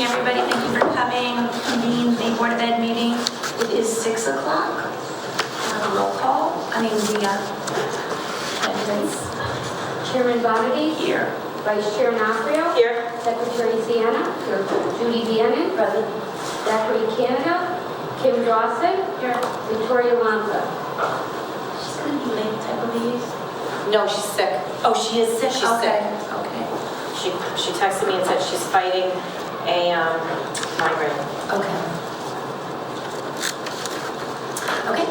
everybody. Thank you for coming. Convene the Board of Ed meeting. It is 6 o'clock. Roll call. Attendance. Chairman Bonity. Here. Vice Chair Nafrio. Here. Secretary Sienna. Here. Judy Bannon. Present. Zachary Canada. Kim Dawson. Here. Victoria Lanza. She's going to be late, I believe. No, she's sick. Oh, she is sick? She's okay. sick. Okay. She texted me and said she's fighting a migraine. Okay. Okay.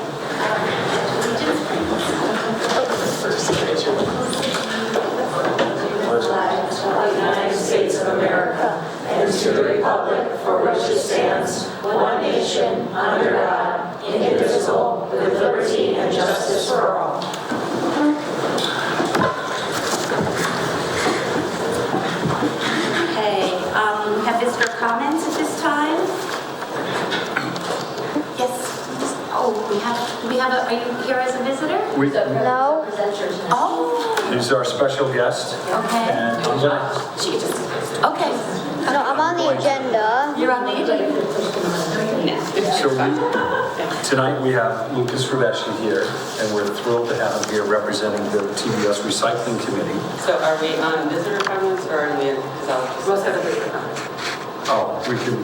United States of America, and to the republic for which it stands, one nation, under God, indivisible, with liberty and justice for all. Okay. Have visitor comments at this time? Yes. Oh, are you here as a visitor? No. Oh. He's our special guest. Okay. And I'm gonna, Okay. No, I'm on the agenda. You're on the agenda. tonight we have Lucas Raveshi here, and we're thrilled to have him here representing the TBS Recycling Committee. So are we on visitor comments or are we in? Most of the visitor comments. Oh, we can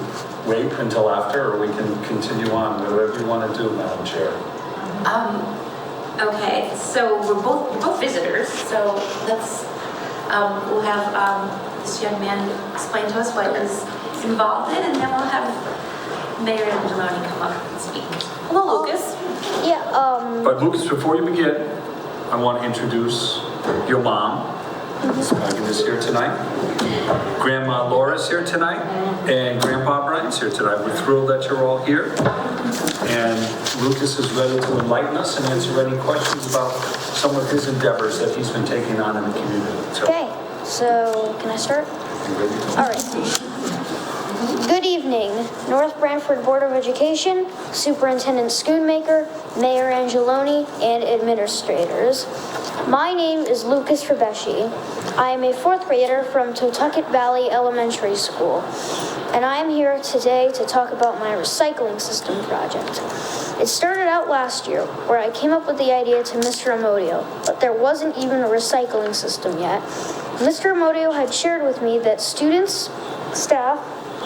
wait until after, or we can continue on, whatever you want to do, Madam Chair. Okay, so we're both visitors, so let's, we'll have this young man explain to us what he's involved in, and then we'll have Mayor Angeloni come up and speak. Hello, Lucas. Yeah, But Lucas, before you begin, I want to introduce your mom. Miss Megan is here tonight. Grandma Laura's here tonight, and Grandpa Brian's here tonight. We're thrilled that you're all here. And Lucas is ready to enlighten us and answer any questions about some of his endeavors that he's been taking on in the community. So, okay, so can I start? you ready to- All right. Good evening, North Branford Board of Education, Superintendent Schoonmaker, Mayor Angeloni, and administrators. My name is Lucas Raveshi. I am a fourth grader from Totucket Valley Elementary School, and I am here today to talk about my recycling system project. It started out last year, where I came up with the idea to Mr. Amodio, but there wasn't even a recycling system yet. Mr. Amodio had shared with me that students, staff,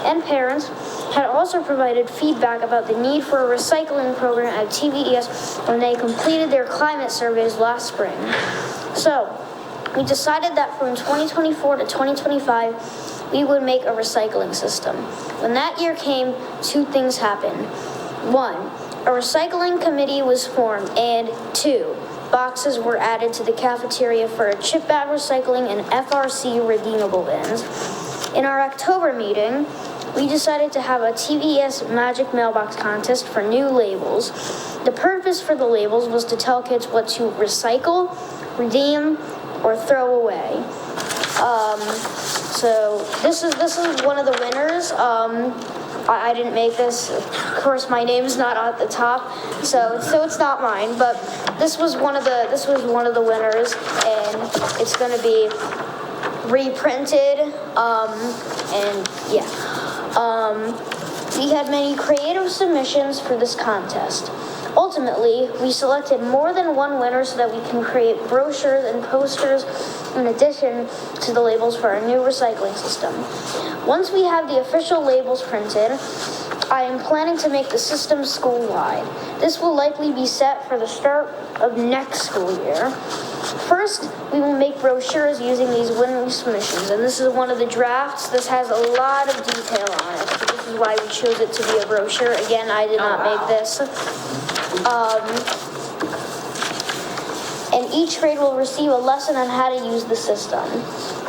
and parents had also provided feedback about the need for a recycling program at TVES when they completed their climate surveys last spring. So, we decided that from 2024 to 2025, we would make a recycling system. When that year came, two things happened. One, a recycling committee was formed, and two, boxes were added to the cafeteria for a chip bag recycling and FRC redeemable bins. In our October meeting, we decided to have a TVS Magic Mailbox contest for new labels. The purpose for the labels was to tell kids what to recycle, redeem, or throw away. So this is one of the winners. I didn't make this. Of course, my name's not at the top, so it's not mine. But this was one of the winners, and it's going to be reprinted. And yeah. We had many creative submissions for this contest. Ultimately, we selected more than one winner so that we can create brochures and posters in addition to the labels for our new recycling system. Once we have the official labels printed, I am planning to make the system school-wide. This will likely be set for the start of next school year. First, we will make brochures using these winning submissions, and this is one of the drafts. This has a lot of detail on it, so this is why we chose it to be a brochure. Again, I did not make this. And each grade will receive a lesson on how to use the system.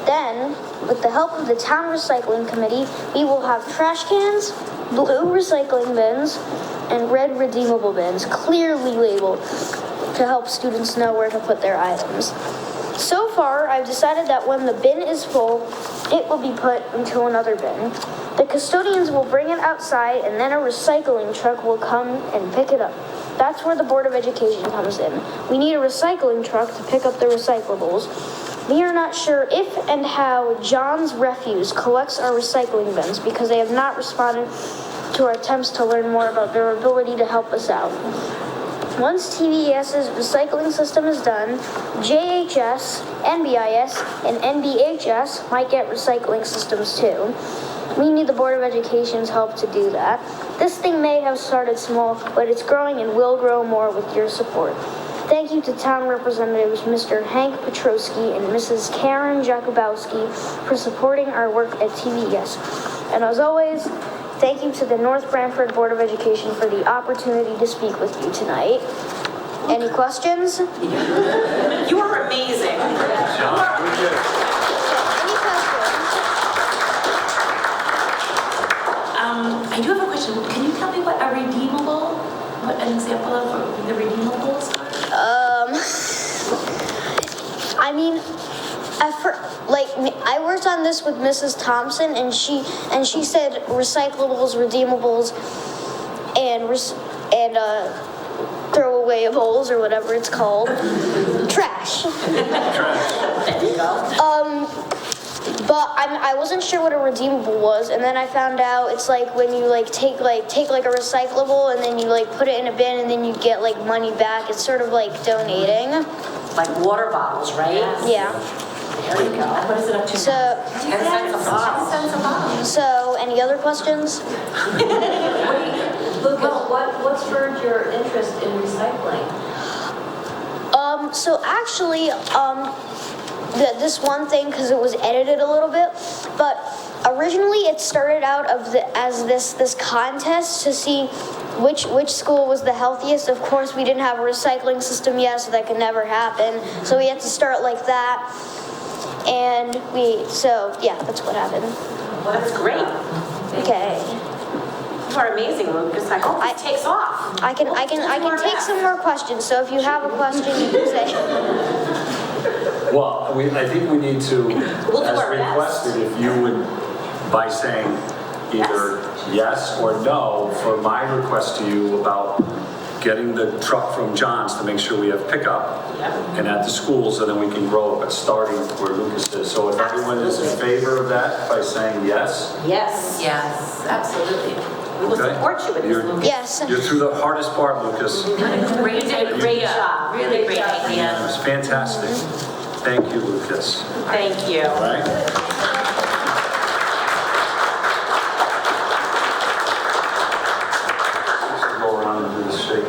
Then, with the help of the town recycling committee, we will have trash cans, blue recycling bins, and red redeemable bins, clearly labeled to help students know where to put their items. So far, I've decided that when the bin is full, it will be put into another bin. The custodians will bring it outside, and then a recycling truck will come and pick it up. That's where the Board of Education comes in. We need a recycling truck to pick up the recyclables. We are not sure if and how John's Refuse collects our recycling bins because they have not responded to our attempts to learn more about their ability to help us out. Once TVES's recycling system is done, JHS, NBIS, and NBHS might get recycling systems too. We need the Board of Education's help to do that. This thing may have started small, but it's growing and will grow more with your support. Thank you to Town Representatives Mr. Hank Petrosky and Mrs. Karen Jakubowski for supporting our work at TVES. And as always, thank you to the North Branford Board of Education for the opportunity to speak with you tonight. Any questions? You are amazing. Any questions? I do have a question. Can you tell me what an example of the redeemables are? I mean, I worked on this with Mrs. Thompson, and she said recyclables, redeemables, and throwawayables or whatever it's called, trash. But I wasn't sure what a redeemable was, and then I found out it's like when you take a recyclable and then you put it in a bin and then you get money back. It's sort of like donating. Like water bottles, right? Yeah. There you go. What is it up to? So 10 cents a bottle. 10 cents a bottle. So any other questions? Lucas, what spurred your interest in recycling? So actually, this one thing, because it was edited a little bit, but originally it started out as this contest to see which school was the healthiest. Of course, we didn't have a recycling system yet, so that could never happen. So we had to start like that, and yeah, that's what happened. Well, that's great. Okay. You are amazing, Lucas. I hope it takes off. I can take some more questions. So if you have a question, you can say. Well, I think we need to, We'll do as our best. requested, if you would, by saying either yes or no, for my request to you about getting the truck from John's to make sure we have pickup and at the schools, and then we can grow up, but starting where Lucas is. So if everyone is in favor of that by saying yes? Yes. Yes, absolutely. We will Okay. support you with this, Lucas. Yes. You're through the hardest part, Lucas. You did a great You did a great job. Really great It idea. was fantastic. Thank you, Lucas. Thank you. All right? Go around and do the shake.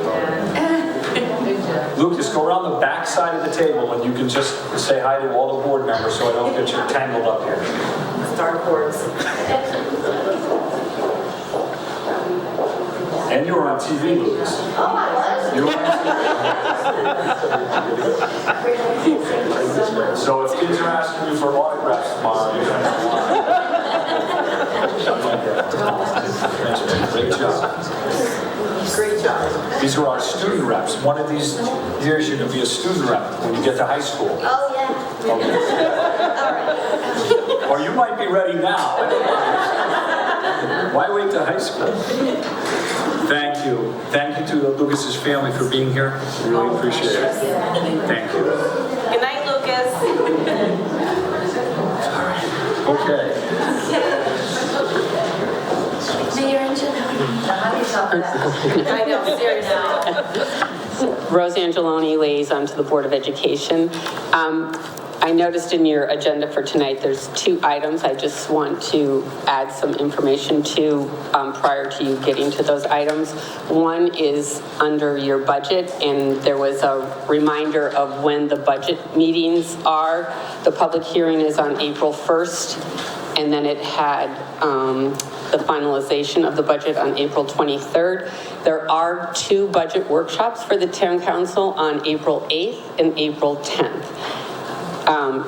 Lucas, go around the back side of the table and you can just say hi to all the board members so I don't get you tangled up here. Dartboards. And you were on TV, Lucas. Oh, I was? You were on TV. So if kids are asking you for autographs tomorrow, you're going to Great job. Great job. These are our student reps. One of these years, you're going to be a student rep when you get to high school. Oh yeah. Okay. All right. Or you might be ready now. I don't know. Why wait till high school? Thank you. Thank you to Lucas's family for being here. We really appreciate it. Thank you. Good night, Lucas. Okay. Mayor and Janelle. How do you top that? I know, seriously. Rose Angeloni, liaison to the Board of Education. I noticed in your agenda for tonight, there's 2 items I just want to add some information to prior to you getting to those items. One is under your budget, and there was a reminder of when the budget meetings are. The public hearing is on April 1st, and then it had the finalization of the budget on April 23rd. There are 2 budget workshops for the town council on April 8th and April 10th.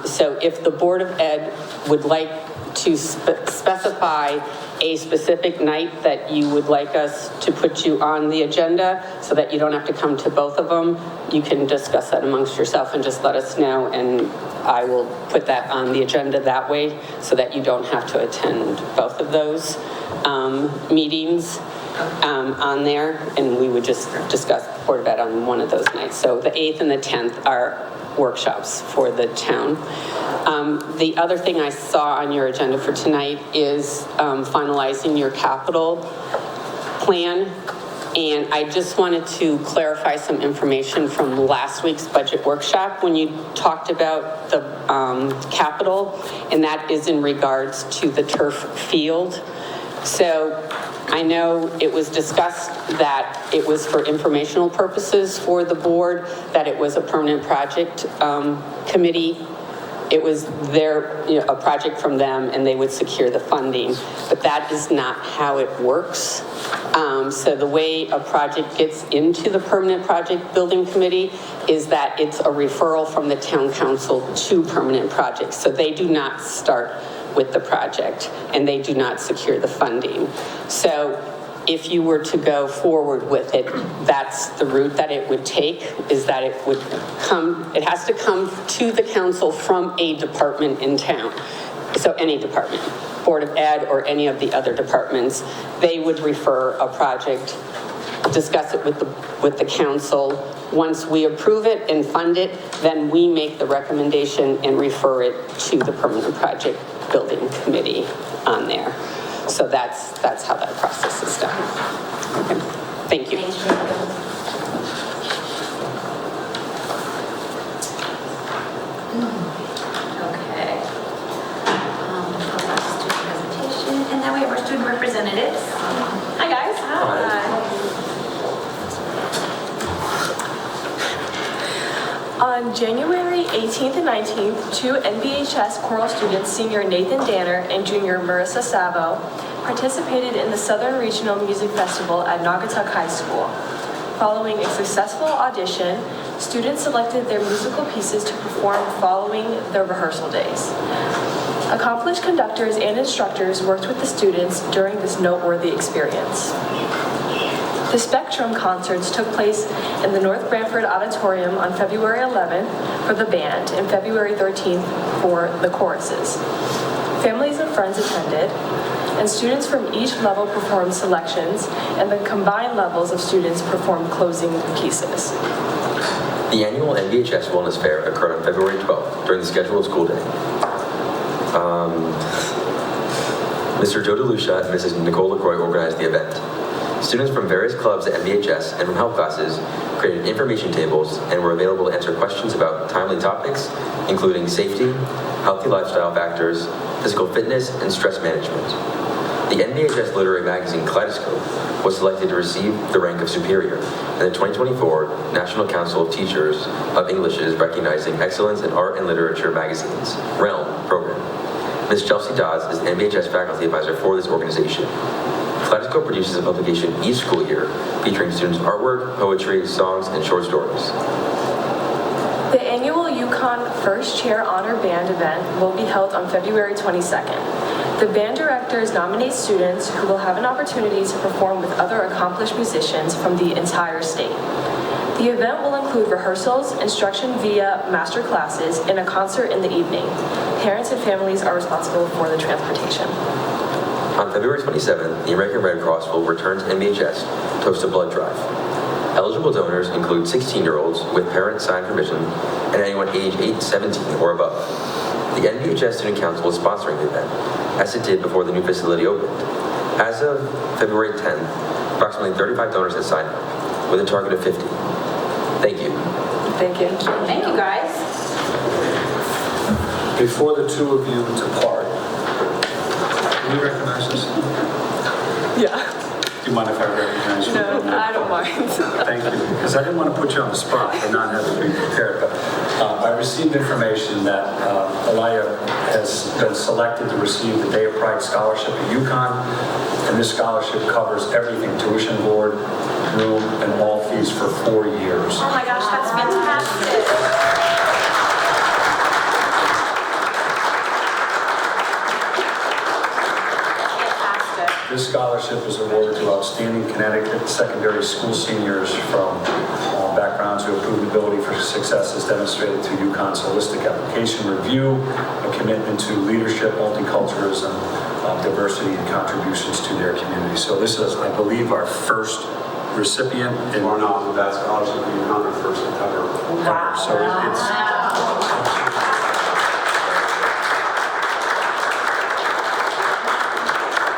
So if the Board of Ed would like to specify a specific night that you would like us to put you on the agenda so that you don't have to come to both of them, you can discuss that amongst yourself and just let us know, and I will put that on the agenda that way so that you don't have to attend both of those meetings on there, and we would just discuss Board of Ed on one of those nights. So the 8th and the 10th are workshops for the town. The other thing I saw on your agenda for tonight is finalizing your capital plan. And I just wanted to clarify some information from last week's budget workshop when you talked about the capital, and that is in regards to the turf field. So I know it was discussed that it was for informational purposes for the board, that it was a permanent project committee. It was a project from them, and they would secure the funding. But that is not how it works. So the way a project gets into the permanent project building committee is that it's a referral from the town council to permanent projects. So they do not start with the project, and they do not secure the funding. So if you were to go forward with it, that's the route that it would take, is that it has to come to the council from a department in town. So any department, Board of Ed or any of the other departments, they would refer a project, discuss it with the council. Once we approve it and fund it, then we make the recommendation and refer it to the permanent project building committee on there. So that's how that process is done. Okay. Thank you. Okay. Student presentation, and then we have our student representatives. Hi, guys. On January 18th and 19th, two NBHS choral students, senior Nathan Danner and junior Marissa Savo, participated in the Southern Regional Music Festival at Naugatuck High School. Following a successful audition, students selected their musical pieces to perform following their rehearsal days. Accomplished conductors and instructors worked with the students during this noteworthy experience. The Spectrum concerts took place in the North Branford Auditorium on February 11th for the band and February 13th for the choruses. Families and friends attended, and students from each level performed selections, and the combined levels of students performed closing pieces. The annual NBHS Wellness Fair occurred on February 12th during the scheduled school day. Mr. Joe DeLucia and Mrs. Nicole LaCroix organized the event. Students from various clubs at MBHS and from health classes created information tables and were available to answer questions about timely topics, including safety, healthy lifestyle factors, physical fitness, and stress management. The NBHS literary magazine Kaleidoscope was selected to receive the rank of superior in the 2024 National Council of Teachers of English's Recognizing Excellence in Art and Literature Magazine's Realm program. Ms. Chelsea Dodds is the NBHS faculty advisor for this organization. Kaleidoscope produces a publication each school year featuring students' artwork, poetry, songs, and short stories. The annual Yukon First Chair Honor Band event will be held on February 22nd. The band directors nominate students who will have an opportunity to perform with other accomplished musicians from the entire state. The event will include rehearsals, instruction via master classes, and a concert in the evening. Parents and families are responsible for the transportation. On February 27th, the American Red Cross will return to MBHS to host a blood drive. Eligible donors include 16-year-olds with parent-signed permission and anyone age 8 to 17 or above. The NBHS Student Council is sponsoring the event, as it did before the new facility opened. As of February 10th, approximately 35 donors have signed up, with a target of 50. Thank you. Thank you. Thank you, guys. Before the two of you depart, can you recognize this? Yeah. Do you mind if I recognize you? No, I don't mind. Thank you, because I didn't want to put you on the spot and not have you be prepared, but I received information that Elia has been selected to receive the Day of Pride Scholarship at UConn, and this scholarship covers everything, tuition, board, room, and all fees for 4 years. Oh my gosh, that's fantastic. This scholarship is awarded to outstanding Connecticut secondary school seniors from backgrounds who have proven ability for success as demonstrated through UConn's holistic application review, a commitment to leadership, multiculturalism, diversity, and contributions to their community. So this is, I believe, our first recipient. Or not, that scholarship in UConn, our first ever. Wow. So it's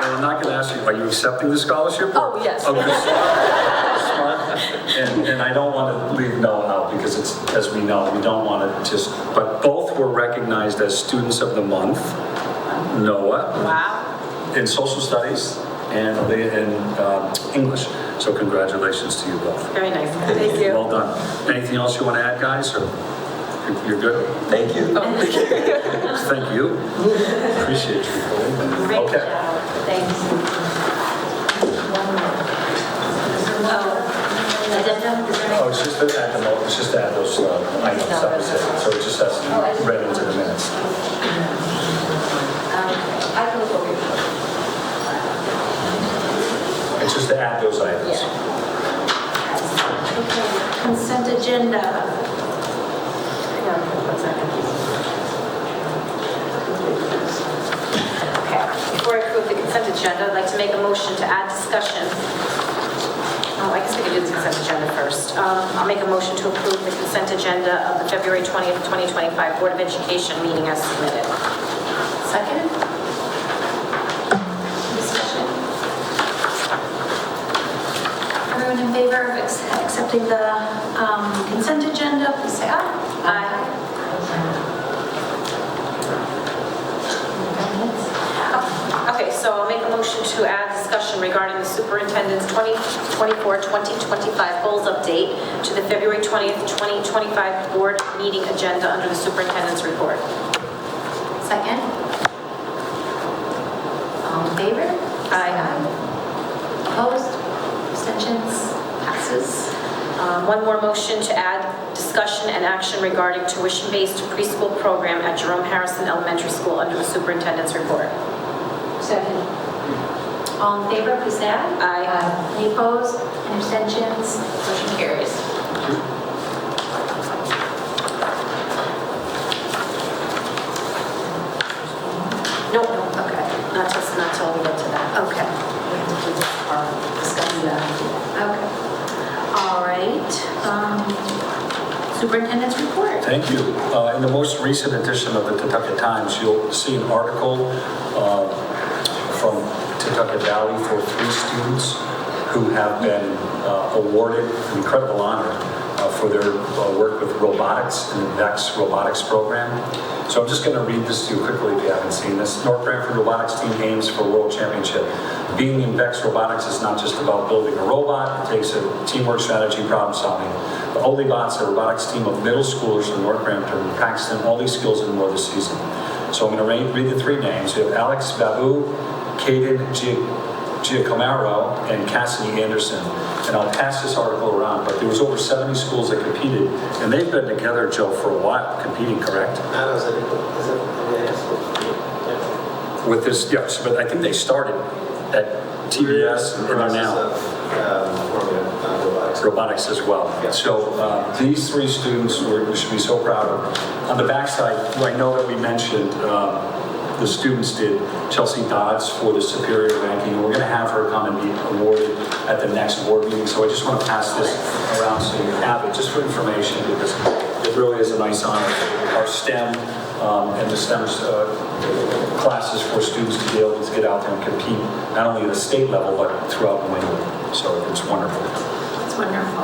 I'm not going to ask you, are you accepting the scholarship? Oh, yes. Okay. Smart. And I don't want to leave Noah out because it's, as we know, we don't want to just, but both were recognized as Students of the Month. Noah. Wow. In Social Studies and in English. So congratulations to you both. Very nice. Thank you. Well done. Anything else you want to add, guys? Or you're good? Thank you. Thank you. Appreciate you. Great Okay. job. Thanks. Oh, it's just to add them all. It's just to add those items. That was it. So it just has to be read into the minutes. I can look over your book. It's just to add those items. Okay, consent agenda. Hang on 1 second. Okay, before I approve the consent agenda, I'd like to make a motion to add discussion. Oh, I guess we can do the consent agenda first. I'll make a motion to approve the consent agenda of the February 20th, 2025 Board of Education meeting as submitted. Second? Discussion? Everyone in favor of accepting the consent agenda, please say aye. Aye. Okay, so I'll make a motion to add discussion regarding the superintendent's 2024-2025 goals update to the February 20th, 2025 board meeting agenda under the superintendent's report. Second? All in favor? Aye. Opposed? Abstentions? Passes. One more motion to add discussion and action regarding tuition-based preschool program at Jerome Harrison Elementary School under the superintendent's report. Second. All in favor, please say aye. Aye. Any opposed? Any abstentions? Motion carries. Nope, okay, not till we get to that. Okay. We have to do this part, discuss that. Okay. All right. Superintendent's report. Thank you. In the most recent edition of the Tutucket Times, you'll see an article from Tutucket Valley for 3 students who have been awarded an incredible honor for their work with robotics in the VEX robotics program. So I'm just going to read this to you quickly if you haven't seen this. North Branford robotics team aims for a world championship. Being in VEX robotics is not just about building a robot, it takes a teamwork, strategy, problem solving. The Holybots, a robotics team of middle schoolers from North Branford, practicing all these skills and more this season. So I'm going to read the 3 names. We have Alex Babu, Caden Giacomo, and Cassidy Anderson. And I'll pass this article around, but there was over 70 schools that competed, and they've been together, Joe, for a while, competing, correct? With this, yes, but I think they started at TBS and are now robotics as well. So these 3 students we should be so proud of. On the backside, I know that we mentioned the students did Chelsea Dodds for the superior ranking. We're going to have her come and be awarded at the next board meeting. So I just want to pass this around so you have it, just for information, because it really is a nice honor for our STEM and the STEM classes for students to be able to get out there and compete, not only at the state level, but throughout New England. So it's wonderful. It's wonderful.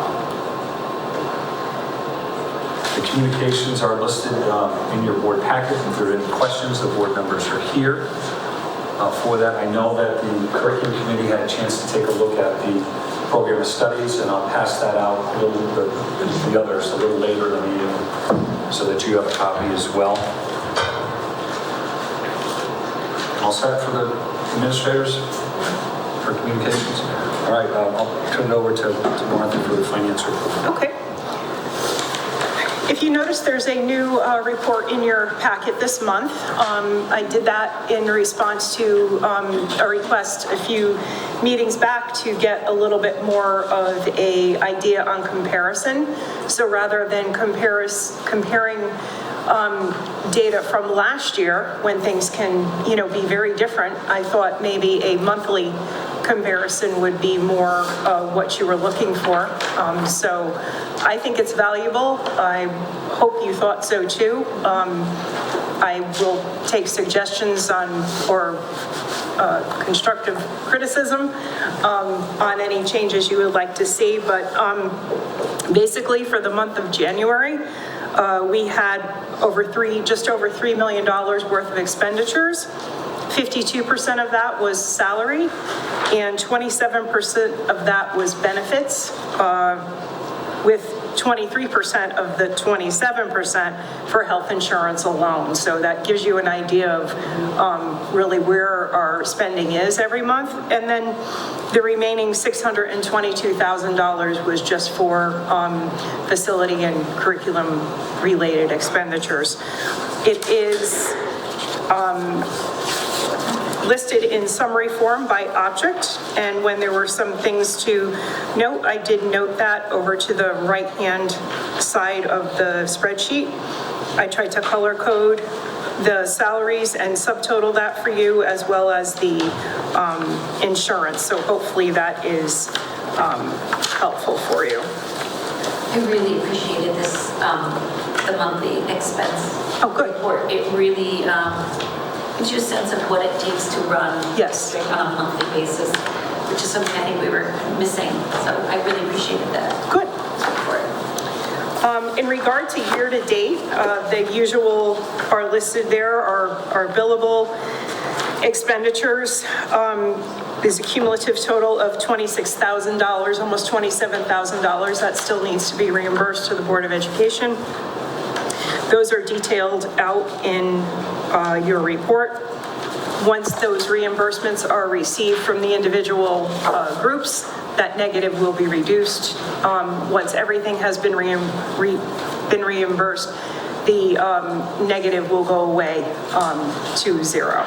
The communications are listed in your board packet. If there are any questions, the board members are here for that. I know that the curriculum committee had a chance to take a look at the program of studies, and I'll pass that out a little bit, the others a little later in the meeting so that you have a copy as well. All set for the administrators for communications? All right, I'll turn it over to Martha for the finance report. Okay. If you notice, there's a new report in your packet this month. I did that in response to a request a few meetings back to get a little bit more of a idea on comparison. So rather than comparing data from last year when things can, be very different, I thought maybe a monthly comparison would be more what you were looking for. So I think it's valuable. I hope you thought so too. I will take suggestions or constructive criticism on any changes you would like to see, but basically for the month of January, we had just over $3 million worth of expenditures. 52% of that was salary, and 27% of that was benefits, with 23% of the 27% for health insurance alone. So that gives you an idea of really where our spending is every month. And then the remaining $622,000 was just for facility and curriculum related expenditures. It is listed in summary form by object, and when there were some things to note, I did note that over to the right-hand side of the spreadsheet. I tried to color code the salaries and subtotal that for you, as well as the insurance, so hopefully that is helpful for you. I really appreciated this, the monthly expense report. It really gives you a sense of what it takes to run Yes. on a monthly basis, which is something I think we were missing. So I really appreciated that. Good. In regard to year-to-date, the usual are listed there, are billable expenditures. There's a cumulative total of $26,000, almost $27,000. That still needs to be reimbursed to the Board of Education. Those are detailed out in your report. Once those reimbursements are received from the individual groups, that negative will be reduced. Once everything has been reimbursed, the negative will go away to zero.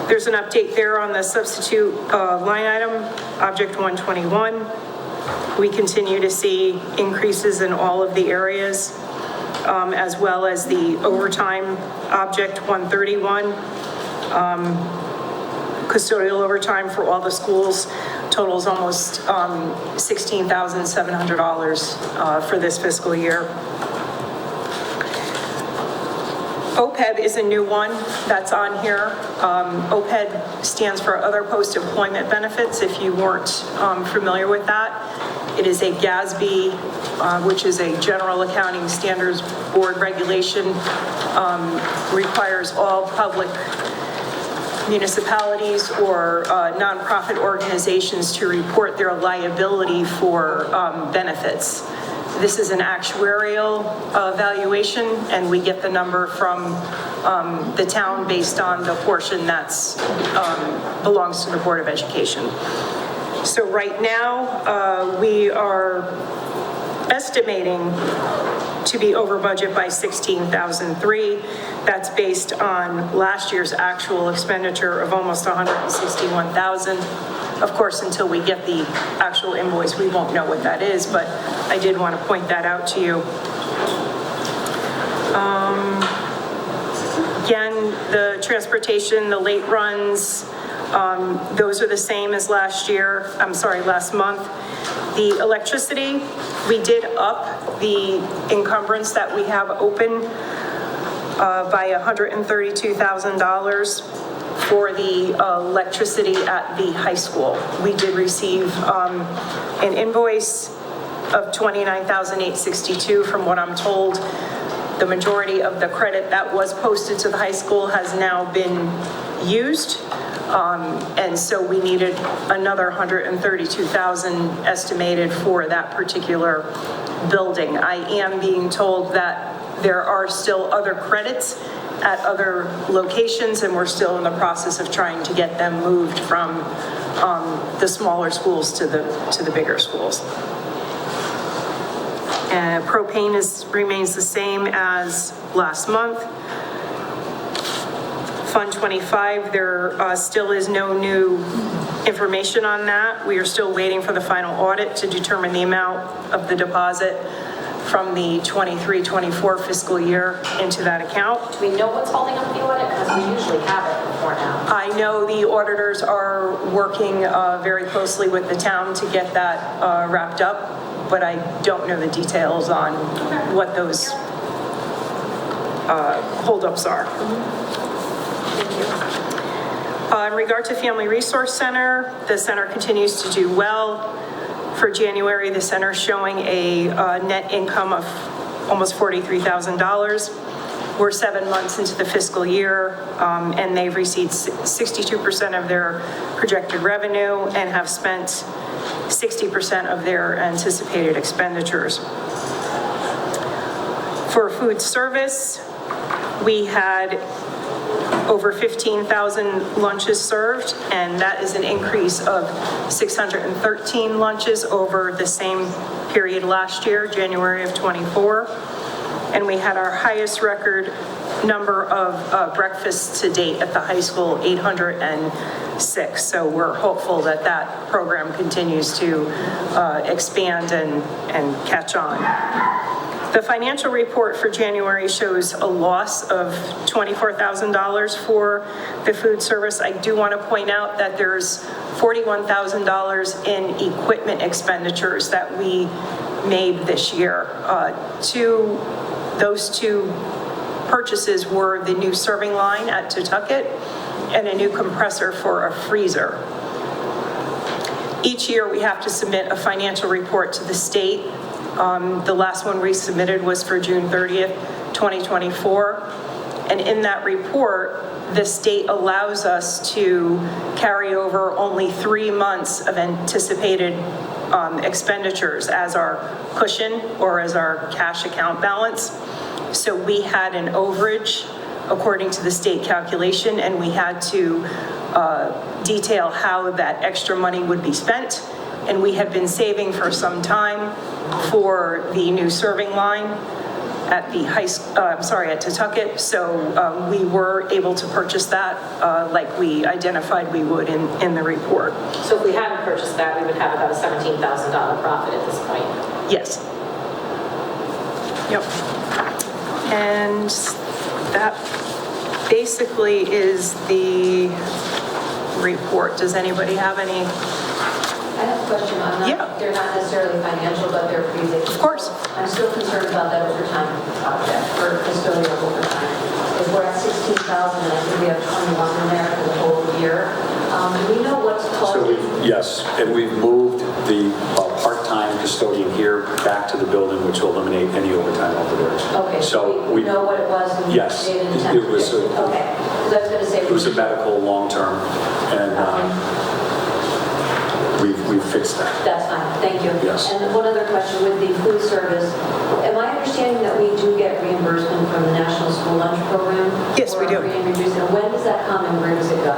There's an update there on the substitute line item, Object 121. We continue to see increases in all of the areas, as well as the overtime Object 131. Custodial overtime for all the schools totals almost $16,700 for this fiscal year. OPEB is a new one that's on here. OPEB stands for Other Post-Employment Benefits, if you weren't familiar with that. It is a GASB, which is a General Accounting Standards Board regulation, requires all public municipalities or nonprofit organizations to report their liability for benefits. This is an actuarial valuation, and we get the number from the town based on the portion that's belongs to the Board of Education. So right now, we are estimating to be over budget by $16,003. That's based on last year's actual expenditure of almost $161,000. Of course, until we get the actual invoice, we won't know what that is, but I did want to point that out to you. Again, the transportation, the late runs, those are the same as last month. The electricity, we did up the encumbrance that we have open by $132,000 for the electricity at the high school. We did receive an invoice of $29,862. From what I'm told, the majority of the credit that was posted to the high school has now been used. And so we needed another $132,000 estimated for that particular building. I am being told that there are still other credits at other locations, and we're still in the process of trying to get them moved from the smaller schools to the bigger schools. Propane remains the same as last month. Fund 25, there still is no new information on that. We are still waiting for the final audit to determine the amount of the deposit from the 23-24 fiscal year into that account. Do we know what's holding up the audit? Because we usually have it before now. I know the auditors are working very closely with the town to get that wrapped up, but I don't know the details on what those holdups are. In regard to Family Resource Center, the center continues to do well. For January, the center is showing a net income of almost $43,000. We're 7 months into the fiscal year, and they've received 62% of their projected revenue and have spent 60% of their anticipated expenditures. For food service, we had over 15,000 lunches served, and that is an increase of 613 lunches over the same period last year, January of '24. And we had our highest record number of breakfasts to date at the high school, 806. So we're hopeful that that program continues to expand and catch on. The financial report for January shows a loss of $24,000 for the food service. I do want to point out that there's $41,000 in equipment expenditures that we made this year. Those two purchases were the new serving line at Tutucket and a new compressor for a freezer. Each year we have to submit a financial report to the state. The last one we submitted was for June 30th, 2024. And in that report, the state allows us to carry over only 3 months of anticipated expenditures as our cushion or as our cash account balance. So we had an overage according to the state calculation, and we had to detail how that extra money would be spent. And we had been saving for some time for the new serving line at the at Tutucket. So we were able to purchase that like we identified we would in the report. So if we hadn't purchased that, we would have about a $17,000 profit at this point. Yes. Yep. And that basically is the report. Does anybody have any? I have a question on that. Yeah. They're not necessarily financial, but they're freezing. Of course. I'm still concerned about that overtime project for custodial overtime. If we're at 16,000 and I think we have 21 in there for the whole year, do we know what's So called? yes, and we've moved the part-time custodian here back to the building, which will eliminate any overtime over there. Okay, So we know what it was and yes, they didn't intend it was to. a- Okay, because I was going to say. It was a medical long-term, and we've fixed that. That's fine, thank you. Yes. And one other question with the food service. Am I understanding that we do get reimbursement from the National School Lunch Program? Yes, we do. And when does that come and where does it go?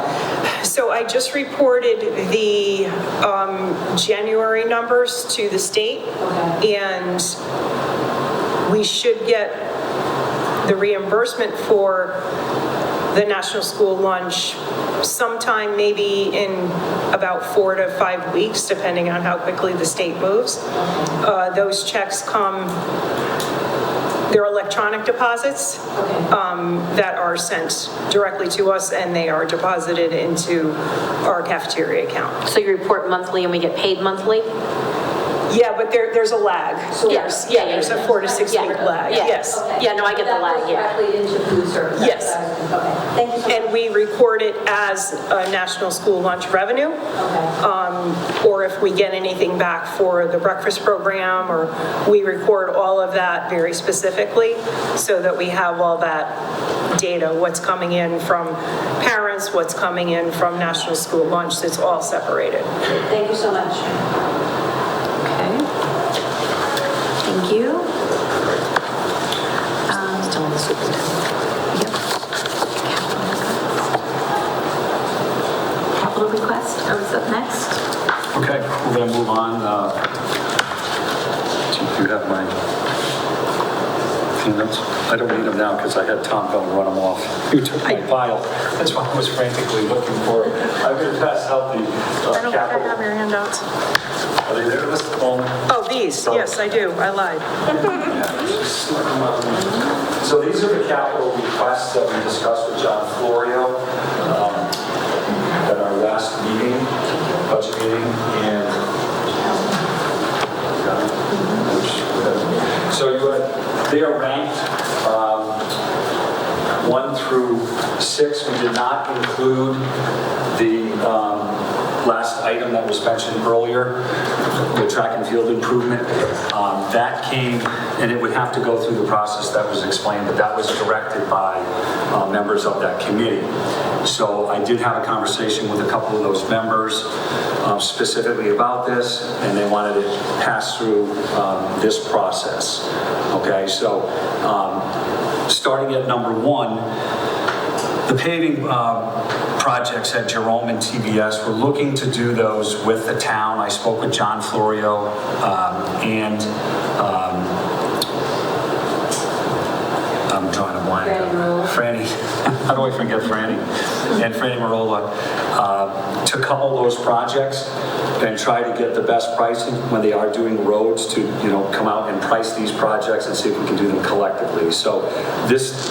So I just reported the January numbers to the state, Okay. and we should get the reimbursement for the National School Lunch sometime maybe in about 4 to 5 weeks, depending on how quickly the state moves. Those checks come, they're electronic deposits that are sent directly to us, and they are deposited into our cafeteria account. So you report monthly and we get paid monthly? Yeah, but there's a lag. Yes. There's a 4 to 6 week lag, Yeah. yes. Okay. Yeah, no, I get the lag, yeah. That goes directly into food service? Yes. Okay, thank you so much. And we record it as a National School Lunch revenue. Okay. Or if we get anything back for the breakfast program, or we record all of that very specifically so that we have all that data, what's coming in from parents, what's coming in from National School Lunch, it's all separated. Thank you so much. Okay. Thank you. Still on the superintendent. Yep. Capital request is up next. Okay, we're going to move on. Do you have my handouts? I don't need them now because I had Tom go and run them off. You took my file. That's why I was frantically looking for it. I'm going to pass out the I don't think I capital. have your handouts. Are they there, Mr. Bowman? Oh, these, yes, I do, I lied. So these are the capital requests that we discussed with John Florio. The last item that was mentioned earlier, the track and field improvement, that came, and it would have to go through the process that was explained, but that was directed by members of that committee. So I did have a conversation with a couple of those members specifically about this, and they wanted it passed through this process. Okay, so starting at number 1, the paving projects at Jerome and TBS, we're looking to do those with the town. I spoke with John Florio and I'm drawing a blank. Franny. How do I forget Franny? And Franny Marola to couple those projects and try to get the best pricing when they are doing roads to, come out and price these projects and see if we can do them collectively. So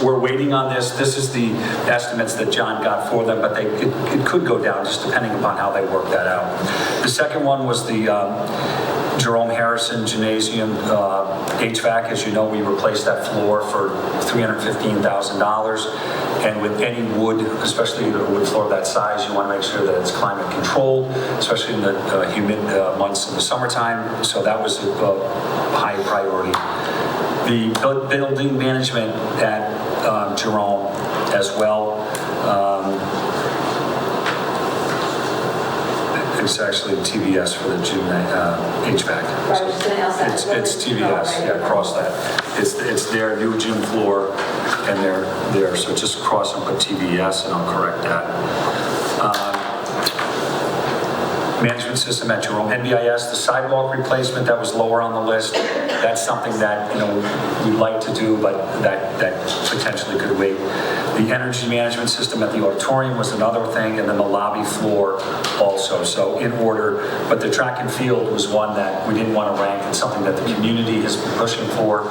we're waiting on this. This is the estimates that John got for them, but it could go down just depending upon how they work that out. The second one was the Jerome Harrison Gymnasium HVAC. As you know, we replaced that floor for $315,000. And with any wood, especially a wood floor of that size, you want to make sure that it's climate controlled, especially in the humid months in the summertime. So that was a high priority. The building management at Jerome as well. It's actually TBS for the gym HVAC. It's TBS, yeah, cross that. It's their new gym floor, and they're there. So just cross and put TBS, and I'll correct that. Management system at Jerome, NBIS, the sidewalk replacement that was lower on the list. That's something that we'd like to do, but that potentially could wait. The energy management system at the auditorium was another thing, and then the lobby floor also. So in order, but the track and field was one that we didn't want to rank. It's something that the community has been pushing for,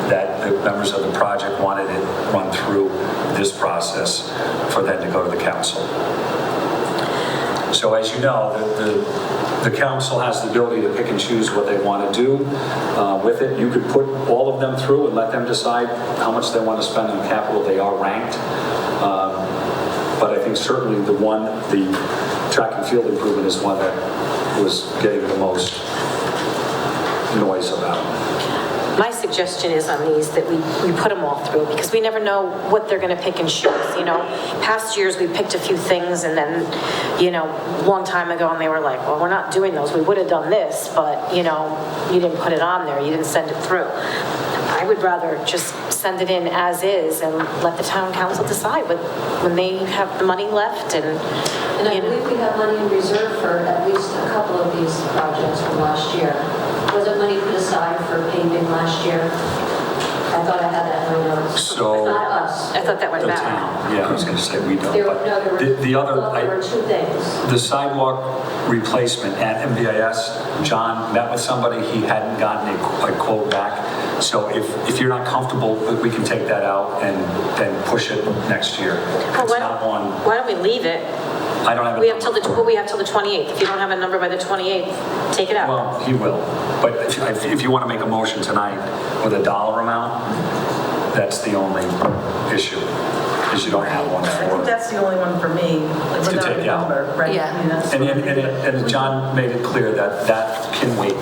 that the members of the project wanted it run through this process for them to go to the council. So as you know, the council has the ability to pick and choose what they want to do with it. You could put all of them through and let them decide how much they want to spend on capital. They are ranked. But I think certainly the track and field improvement is one that was getting the most noise about. My suggestion is on these that we put them all through, because we never know what they're going to pick and choose. Past years we picked a few things, and then, a long time ago, and they were like, well, we're not doing those. We would have done this, but, you didn't put it on there. You didn't send it through. I would rather just send it in as is and let the town council decide when they have the money left. And I believe we have money in reserve for at least a couple of these projects from last year. Was it money put aside for paving last year? I thought I had that in my notes. So not us. I thought that went the back. town. Yeah, I was going to say we don't. There but were two things. The sidewalk replacement at MBIS, John met with somebody. He hadn't gotten a quote back. So if you're not comfortable, we can take that out and then push it next year. Well, It's not one. Why don't we leave it? I don't have We have till the 28th. If you don't have a number by the 28th, take it out. Well, he will. But if you want to make a motion tonight with a dollar amount, that's the only issue, is you don't have one I think for that's the only one for me, to without take a out. number, right? Yeah. And John made it clear that can wait.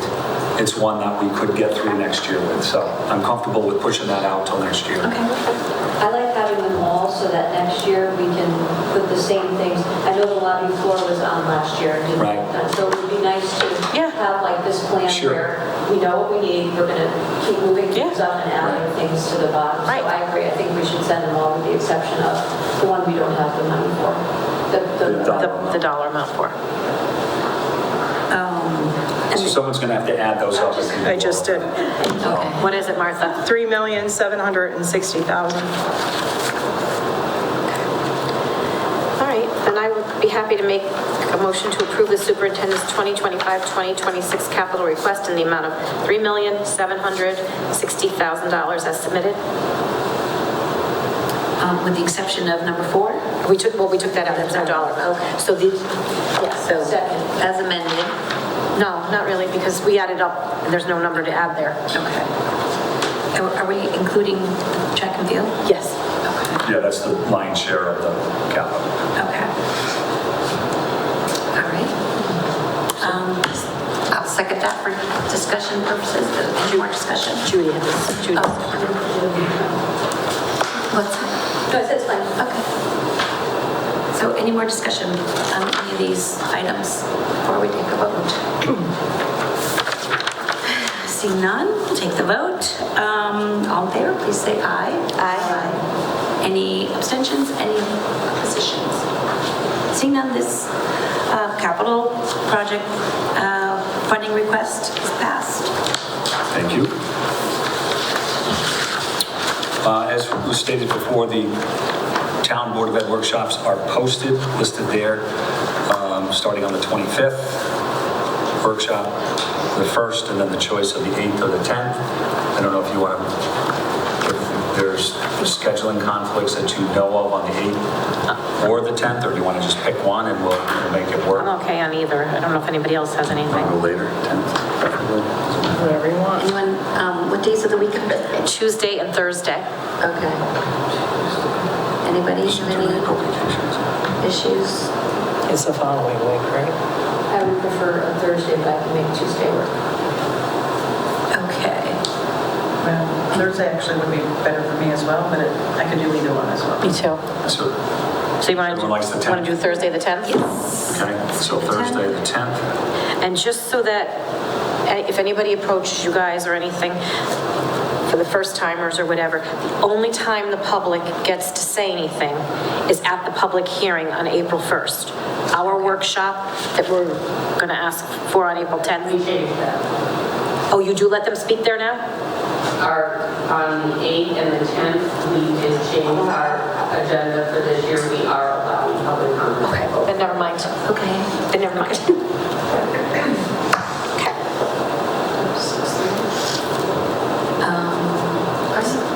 It's one that we could get through next year with. So I'm comfortable with pushing that out till next year. I like having them all so that next year we can put the same things. I know the lobby floor was on last year. Right. So it would be nice to have like this plan Sure. where we know what we need. We're going to keep moving things up and adding things to the bottom. Right. So I agree. I think we should send them all with the exception of the one we don't have the money for. The dollar amount for. So someone's going to have to add those up. I just did. Okay. What is it, Martha? $3,760,000. All right, then I would be happy to make a motion to approve the superintendent's 2025-2026 capital request in the amount of $3,760,000 as submitted. With the exception of number 4? We took that out, that's our dollar. Okay. So So, as amended. no, not really, because we added up, and there's no number to add there. Okay. Are we including track and field? Yes. Yeah, that's the lion's share of the capital. Okay. second that for discussion purposes. Any more discussion? Judy had this. Judy. What's that? No, it's fine. Okay. So any more discussion on any of these items before we take a vote? Seeing none, we'll take the vote. All in favor, please say aye. Aye. Any abstentions, any oppositions? Seeing none, this capital project funding request is passed. Thank you. As was stated before, the Town Board of Ed workshops are posted, listed there, starting on the 25th workshop, the 1st, and then the choice of the 8th or the 10th. I don't know if you want to, if there's scheduling conflicts that you know of on the 8th or the 10th, or do you want to just pick one and we'll make it work? I'm okay on either. I don't know if anybody else has anything. I'll go later, 10th, preferably. Whatever you want. Anyone, what days of the week are they? Tuesday and Thursday. Okay. Anybody have any issues? It's the following week, right? I would prefer a Thursday, but I can make Tuesday work. Okay. Well, Thursday actually would be better for me as well, but I could do either one as well. Me too. So, So you want Everyone likes the to 10th? do Thursday the 10th? Yes. okay, so Thursday the 10th. And just so that if anybody approaches you guys or anything, for the first timers or whatever, the only time the public gets to say anything is at the public hearing on April 1st. Our workshop that we're going to ask for on April 10th. We changed that. Oh, you do let them speak there now? On the 8th and the 10th, we did change our agenda for this year. We are allowing public comment. Okay, then never mind. Okay. Then never mind. Okay.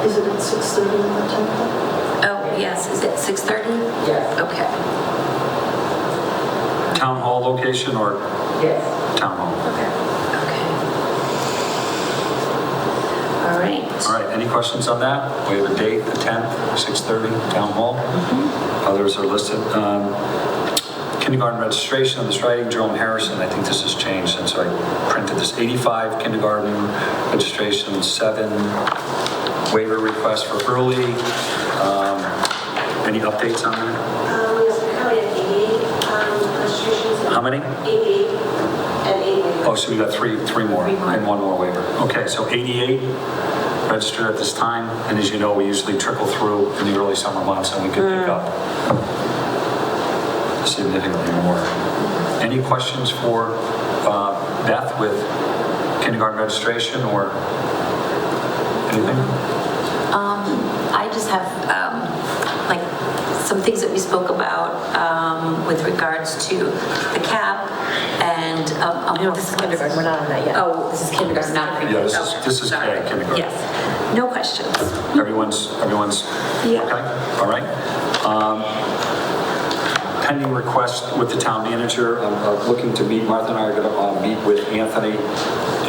Is it at 6:30 on the 10th? Oh, yes, is it 6:30? Yes. Okay. Town hall location or Yes. town hall? Okay. All right. All right, any questions on that? We have a date, the 10th, 6:30, town hall. Others are listed. Kindergarten registration on this writing, Jerome Harrison, I think this has changed since I printed this. 85 kindergarten registration, 7 waiver requests for early. Any updates on that? We are currently at 88 registrations. How many? 88 and 8 waivers. Oh, so we got three more and one more waiver. Okay, so 88 registered at this time, and as you know, we usually trickle through in the early summer months and we could pick up significantly more. Any questions for Beth with kindergarten registration or anything? I just have, like, some things that we spoke about with regards to the cap and... No, this is kindergarten. We're not on that yet. Oh, this is kindergarten, not pre-K. Yeah, Okay, this is sorry. kindergarten. Yes. No questions. Everyone's, Yeah. okay, all right. Pending request with the town manager, I'm looking to meet, Martha and I are going to meet with Anthony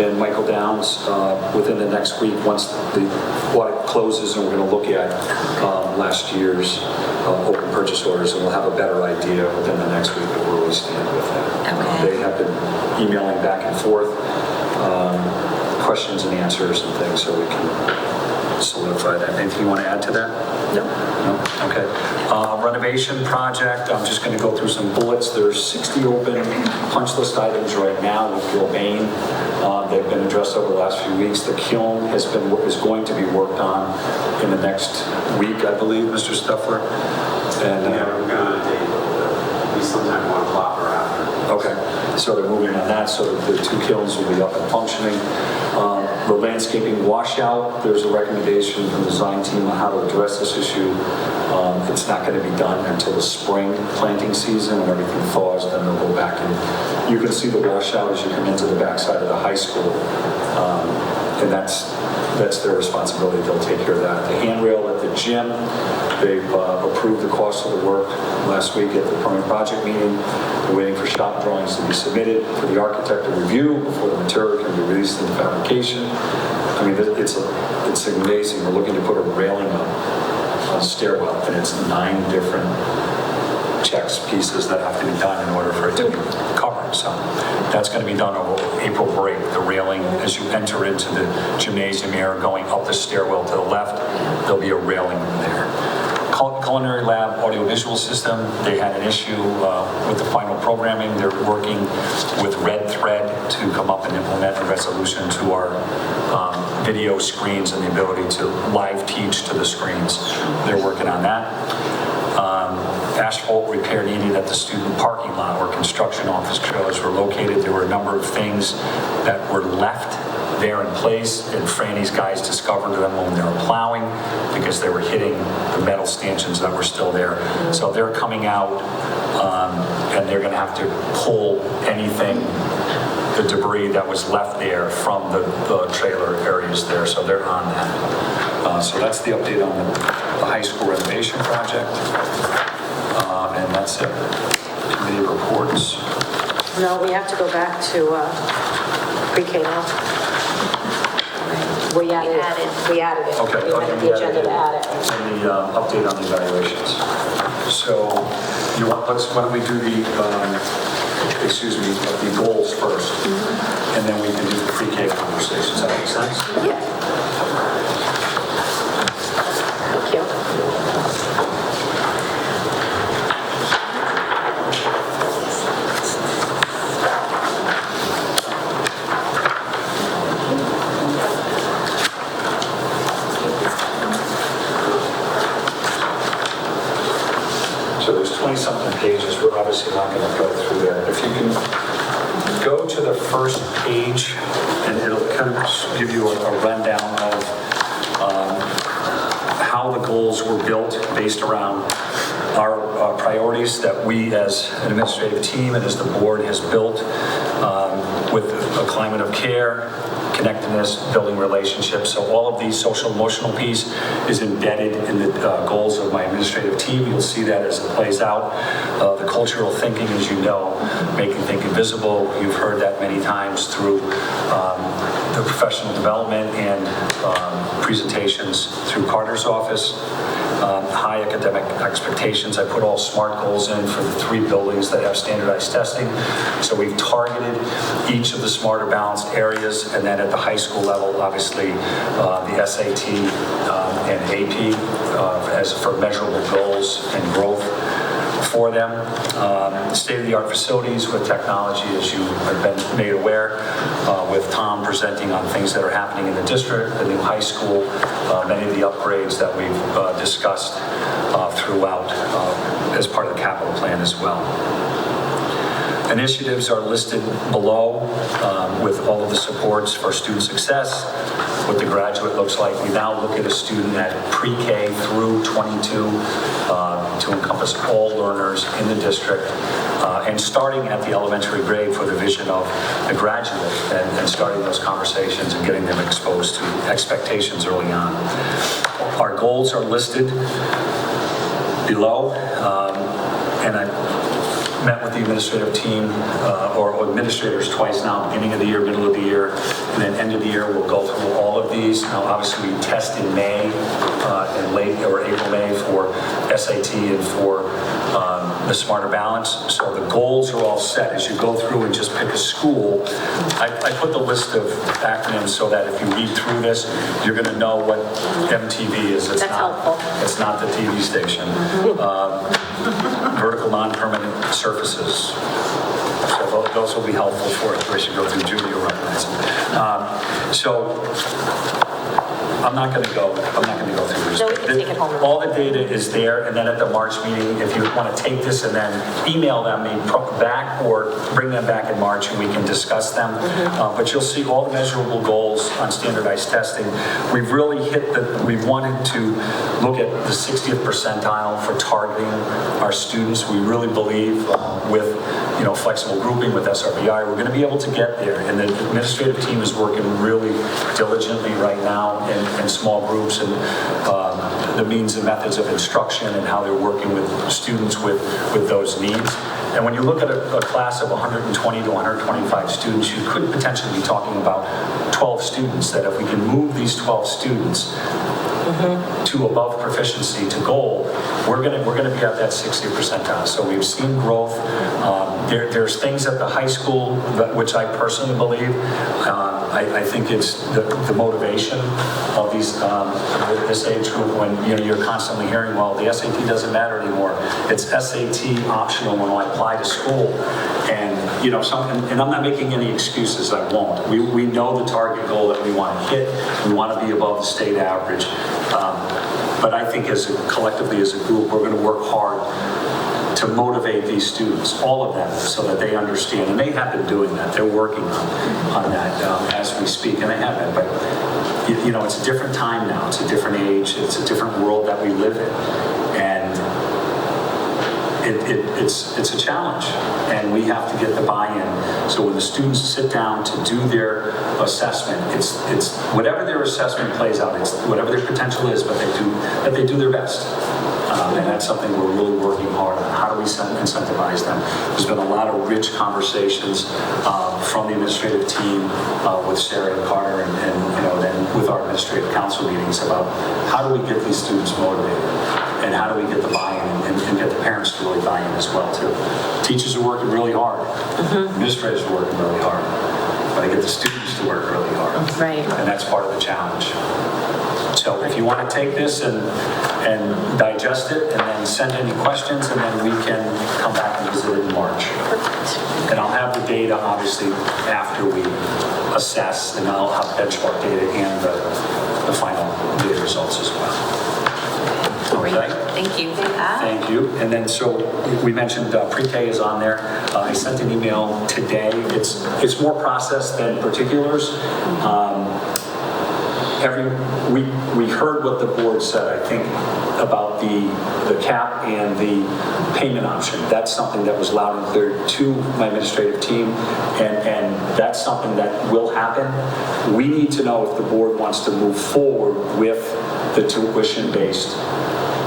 and Michael Downs within the next week once the audit closes, and we're going to look at last year's open purchase orders, and we'll have a better idea within the next week of where we stand with that. Okay. They have been emailing back and forth questions and answers and things, so we can solidify that. Anything you want to add to that? No. No? Okay. Renovation project, I'm just going to go through some bullets. There's 60 open punch list items right now with Gilbane. They've been addressed over the last few weeks. The kiln is going to be worked on in the next week, I believe, Mr. Stuffler. And Yeah, we're going to take we sometime want to plop her after. okay, so they're moving on that, so the 2 kilns will be up and functioning. The landscaping washout, there's a recommendation from the design team on how to address this issue. It's not going to be done until the spring planting season when everything thaws, then they'll go back and you can see the washout as you come into the backside of the high school. And that's their responsibility. They'll take care of that. The handrail at the gym, they've approved the cost of the work last week at the permanent project meeting. They're waiting for shop drawings to be submitted for the architect to review before the material can be released into fabrication. I mean, it's amazing. We're looking to put a railing up on a stairwell, and it's 9 different checks pieces that have to be done in order for it to be covered. So That's going to be done over April break. The railing, as you enter into the gymnasium area, going up the stairwell to the left, there'll be a railing there. Culinary lab audiovisual system, they had an issue with the final programming. They're working with Red Thread to come up and implement a resolution to our video screens and the ability to live teach to the screens. They're working on that. Asphalt repair needed at the student parking lot where construction office trailers were located. There were a number of things that were left there in place, and Franny's guys discovered them when they were plowing because they were hitting the metal stanchions that were still there. So they're coming out and they're going to have to pull anything, the debris that was left there from the trailer areas there. So they're on that. So that's the update on the high school renovation project. And that's it. Committee reports. No, we have to go back to pre-K now. We added it. We added it. Okay. We amended the agenda to add it. And the update on the evaluations. So you want, why don't we do the, the goals first, and then we can do the pre-K conversations. Does that make sense? Yeah. Thank you. So there's 20-something pages. We're obviously not going to go through that. If you can go to the first page, and it'll kind of give you a rundown of how the goals were built based around our priorities that we as an administrative team and as the board has built with a climate of care, connectedness, building relationships. So all of these social emotional piece is embedded in the goals of my administrative team. You'll see that as it plays out. The cultural thinking, as you know, making thinking visible. You've heard that many times through the professional development and presentations through Carter's office. High academic expectations. I put all SMART goals in for the 3 buildings that have standardized testing. So we've targeted each of the smarter balanced areas, and then at the high school level, obviously, the SAT and AP as for measurable goals and growth for them. State-of-the-art facilities with technology, as you have been made aware, with Tom presenting on things that are happening in the district, the new high school, many of the upgrades that we've discussed throughout as part of the capital plan as well. Initiatives are listed below with all of the supports for student success, what the graduate looks like. We now look at a student at pre-K through 22 to encompass all learners in the district, and starting at the elementary grade for the vision of the graduate, and starting those conversations and getting them exposed to expectations early on. Our goals are listed below, and I met with the administrative team, or administrators twice now, beginning of the year, middle of the year, and then end of the year, we'll go through all of these. Now, obviously, we test in May, in late or April, May for SAT and for the Smarter Balance. So the goals are all set. As you go through and just pick a school, I put the list of acronyms so that if you read through this, you're going to know what MTV is. It's helpful. It's not the TV station. Vertical non-permanent surfaces. So those will be helpful for us. We should go through Judy or recognize them. So I'm not going to go through this. No, we can take it home. All the data is there, and then at the March meeting, if you want to take this and then email them back or bring them back in March and we can discuss them. But you'll see all the measurable goals on standardized testing. We've really we wanted to look at the 60th percentile for targeting our students. We really believe with flexible grouping with SRBI, we're going to be able to get there. And the administrative team is working really diligently right now in small groups and the means and methods of instruction and how they're working with students with those needs. And when you look at a class of 120 to 125 students, you could potentially be talking about 12 students, that if we can move these 12 students to above proficiency to goal, we're gonna be at that 60th percentile. So we've seen growth. There's things at the high school which I personally believe. I think it's the motivation of these this age group when you're constantly hearing, well, the SAT doesn't matter anymore. It's SAT optional when I apply to school, and and I'm not making any excuses. I won't. We know the target goal that we want to hit. We want to be above the state average. But I think collectively as a group, we're going to work hard to motivate these students, all of them, so that they understand. And they have been doing that. They're working on that as we speak, and they have been. But it's a different time now. It's a different age. It's a different world that we live in, and it's a challenge. And we have to get the buy-in. So when the students sit down to do their assessment, it's whatever their assessment plays out. It's whatever their potential is, but they do their best. And that's something we're really working hard on. How do we incentivize them? There's been a lot of rich conversations from the administrative team with Sarah and Carter and then with our administrative council meetings about how do we get these students motivated and how do we get the buy-in and get the parents to really buy in as well too. Teachers are working really hard. Administrators are working really hard. But I get the students to work really hard. Right. And that's part of the challenge. So if you want to take this and digest it and then send any questions, and then we can come back and visit it in March. And I'll have the data obviously after we assess, and I'll have benchmark data and the final data results as well. Okay? Thank you for that. Thank you. And then, so we mentioned pre-K is on there. I sent an email today. It's more process than particulars. We heard what the board said, I think, about the cap and the payment option. That's something that was loud and clear to my administrative team, and that's something that will happen. We need to know if the board wants to move forward with the tuition-based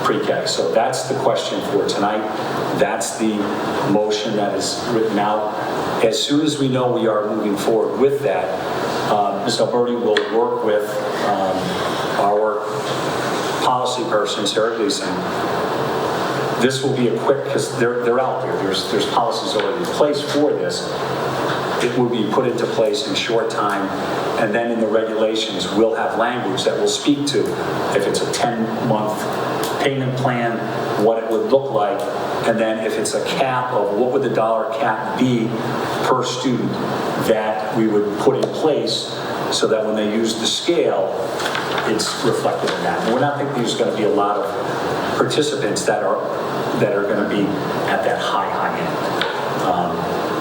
pre-K. So that's the question for tonight. That's the motion that is written out. As soon as we know we are moving forward with that, Ms. Alberti will work with our policy person, Sarah Gleason. This will be a quick, because they're out there. There's policies already in place for this. It will be put into place in short time, and then in the regulations, we'll have language that will speak to if it's a 10-month payment plan, what it would look like, and then if it's a cap of what would the dollar cap be per student that we would put in place so that when they use the scale, it's reflected in that. And we're not thinking there's going to be a lot of participants that are going to be at that high end.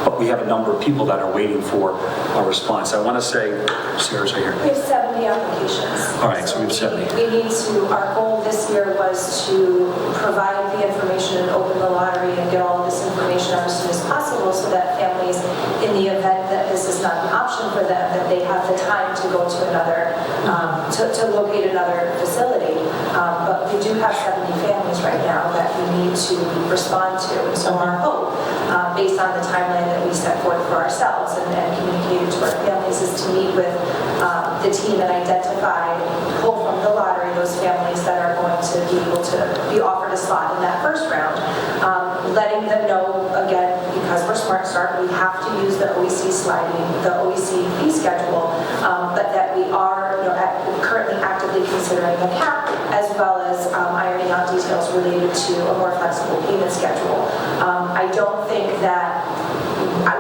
But we have a number of people that are waiting for a response. I want to say, Sarah's right here. We have 70 applications. All right, so we have 70. We need to, our goal this year was to provide the information and open the lottery and get all of this information out as soon as possible so that families, in the event that this is not an option for them, that they have the time to go to another, to locate another facility. But we do have 70 families right now that we need to respond to. And so our hope, based on the timeline that we set forth for ourselves and communicated to our families, is to meet with the team and identify, pull from the lottery those families that are going to be able to be offered a slot in that first round. Letting them know, again, because we're Smart Start, we have to use the OEC fee schedule, but that we are currently actively considering a cap, as well as ironing out details related to a more flexible payment schedule. I don't think that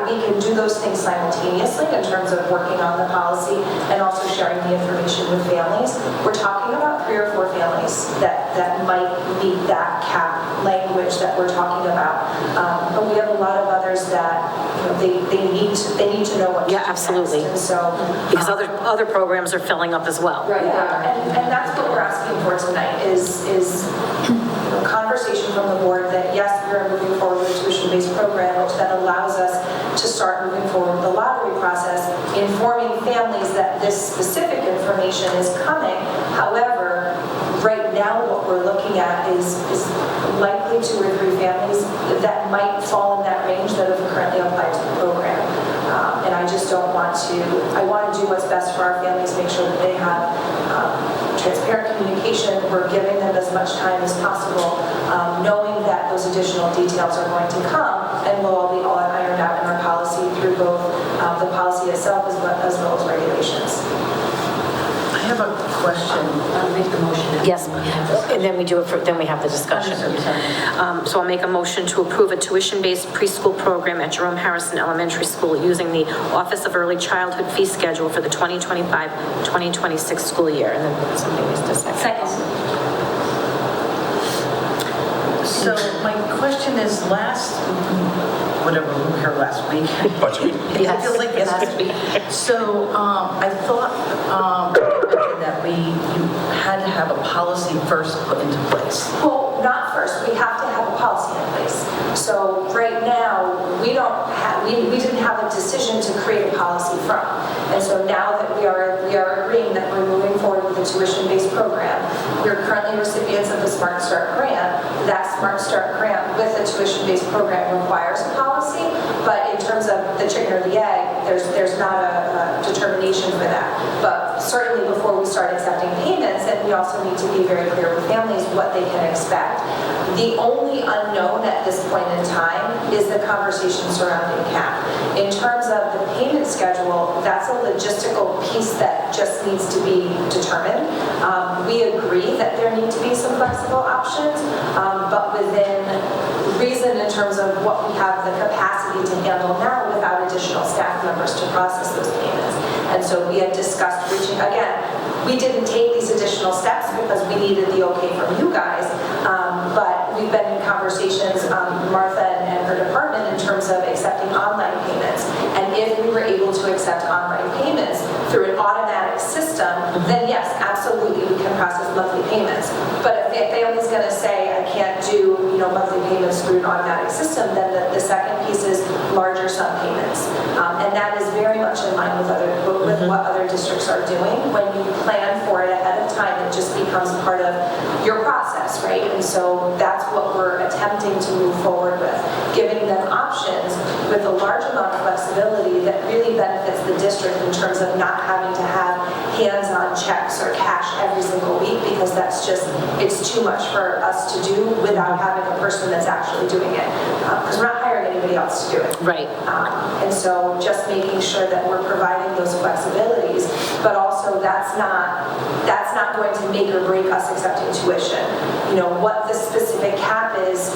we can do those things simultaneously in terms of working on the policy and also sharing the information with families. We're talking about 3 or 4 families that might meet that cap language that we're talking about. But we have a lot of others that they need to know what to do next. Absolutely. And so because other programs are filling up as well. Right. Yeah, and that's what we're asking for tonight is conversation from the board that yes, we're moving forward with a tuition-based program, which then allows us to start moving forward with the lottery process, informing families that this specific information is coming. However, right now what we're looking at is likely 2 or 3 families that might fall in that range that have currently applied to the program. And I just don't want to, I want to do what's best for our families, make sure that they have transparent communication. We're giving them as much time as possible, knowing that those additional details are going to come and will all be ironed out in our policy through both the policy itself as well as regulations. I have a question. I'll make the motion. Yes, and then we do it then we have the discussion. So I'll make a motion to approve a tuition-based preschool program at Jerome Harrison Elementary School using the Office of Early Childhood fee schedule for the 2025-2026 school year. And then somebody needs to second. So my question is whatever, we were here last week. Yes. It feels like yesterday. So I thought that you had to have a policy first put into place. Well, not first. We have to have a policy in place. So right now, we didn't have a decision to create a policy from. And so now that we are agreeing that we're moving forward with a tuition-based program, we're currently recipients of the Smart Start grant. That Smart Start grant with a tuition-based program requires a policy, but in terms of the chicken or the egg, there's not a determination for that. But certainly before we start accepting payments, and we also need to be very clear with families what they can expect. The only unknown at this point in time is the conversation surrounding CAP. In terms of the payment schedule, that's a logistical piece that just needs to be determined. We agree that there need to be some flexible options, but within reason in terms of what we have the capacity to handle now without additional staff members to process those payments. And so we had discussed reaching, again, we didn't take these additional steps because we needed the okay from you guys, but we've been in conversations, Martha and her department, in terms of accepting online payments. And if we were able to accept online payments through an automatic system, then yes, absolutely, we can process monthly payments. But if the family's going to say, I can't do monthly payments through an automatic system, then the second piece is larger sum payments. And that is very much in line with what other districts are doing. When you plan for it ahead of time, it just becomes part of your process, right? And so that's what we're attempting to move forward with, giving them options with a large amount of flexibility that really benefits the district in terms of not having to have hands-on checks or cash every single week, because it's too much for us to do without having a person that's actually doing it, because we're not hiring anybody else to do it. Right. And so just making sure that we're providing those flexibilities, but also that's not going to make or break us accepting tuition. What the specific cap is,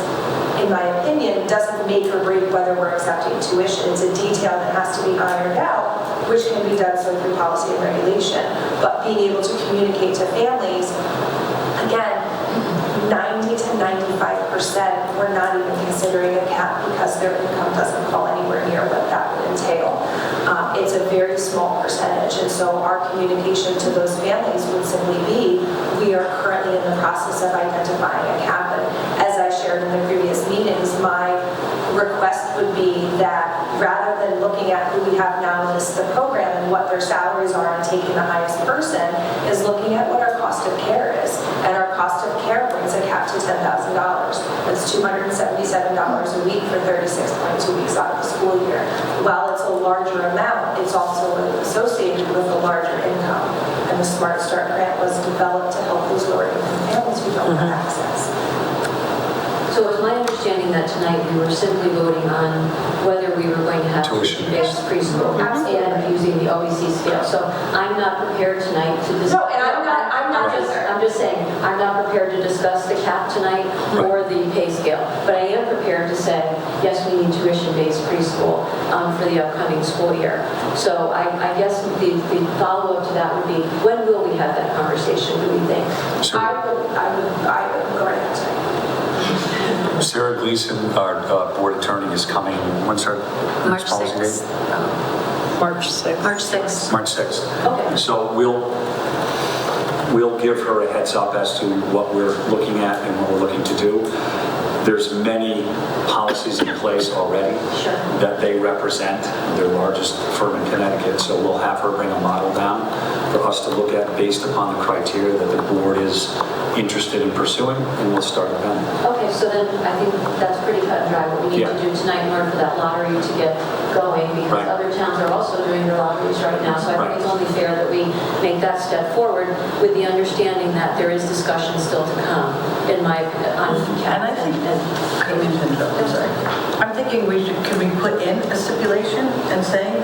in my opinion, doesn't make or break whether we're accepting tuition. It's a detail that has to be ironed out, which can be done so through policy and regulation. But being able to communicate to families, again, 90 to 95%, we're not even considering a cap because their income doesn't fall anywhere near what that would entail. It's a very small percentage, and so our communication to those families would simply be, we are currently in the process of identifying a cap. And as I shared in the previous meetings, my request would be that rather than looking at who we have now list the program and what their salaries are and taking the highest person, is looking at what our cost of care is. And our cost of care brings a cap to $10,000. That's $277 a week for 36.2 weeks out of the school year. While it's a larger amount, it's also associated with a larger income. And the Smart Start grant was developed to help those lower income families who don't have access. So it's my understanding that tonight we were simply voting on whether we were going to have tuition-based preschool and using the OEC scale. So I'm not prepared tonight to discuss. No, and I'm just saying, I'm not prepared to discuss the cap tonight or the pay scale. But I am prepared to say, yes, we need tuition-based preschool for the upcoming school year. So I guess the follow-up to that would be, when will we have that conversation, do we think? I would go right ahead. Sarah Gleason, our board attorney, is coming. When's her March policy 6th. date? March 6th. March 6th. March 6th. Okay. So we'll give her a heads up as to what we're looking at and what we're looking to do. There's many policies in place already that they represent. Their largest firm in Connecticut, so we'll have her bring a model down for us to look at based upon the criteria that the board is interested in pursuing, and we'll start with them. Okay, so then I think that's pretty cut and dry, what we need to do tonight in order for that lottery to get going, because other towns are also doing their lotteries right now. So I think it's only fair that we make that step forward with the understanding that there is discussion still to come, in my opinion, on And I think, I'm sorry. I'm thinking could we put in a stipulation in saying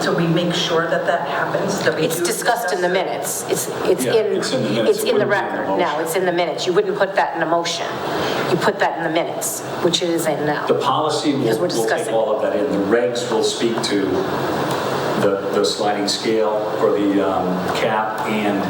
so we make sure that happens? That It's discussed in the minutes. It's minutes. in the record now. It's in the minutes. You wouldn't put that in a motion. You put that in the minutes, which it is in now. The policy will take all of that in. The regs will speak to the sliding scale or the cap and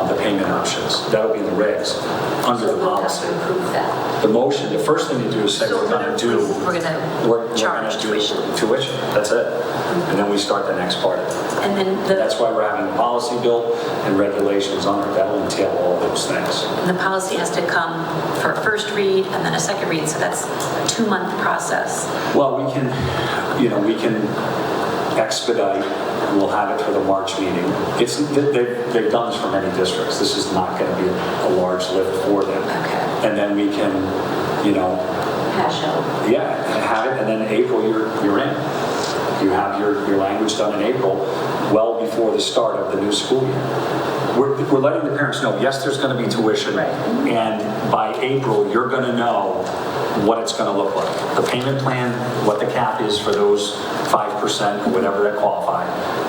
the payment options. That'll be in the regs under the policy. So we'll have to approve that. The motion, the first thing you do is say we're going to do. We're going to charge tuition. Tuition, that's it. And then we start the next part of it. And then That's why we're having a policy bill and regulations under it. That'll entail all those things. the policy has to come for a first read and then a second read, so that's a 2-month process. Well, we can expedite. We'll have it for the March meeting. They've done this for many districts. This is not going to be a large lift for them. Okay. And then we can, Hash out. yeah, have it, and then in April, you're in. You have your language done in April, well before the start of the new school year. We're letting the parents know, yes, there's going to be tuition, and by April, you're going to know what it's going to look like. The payment plan, what the cap is for those 5% or whatever that qualify,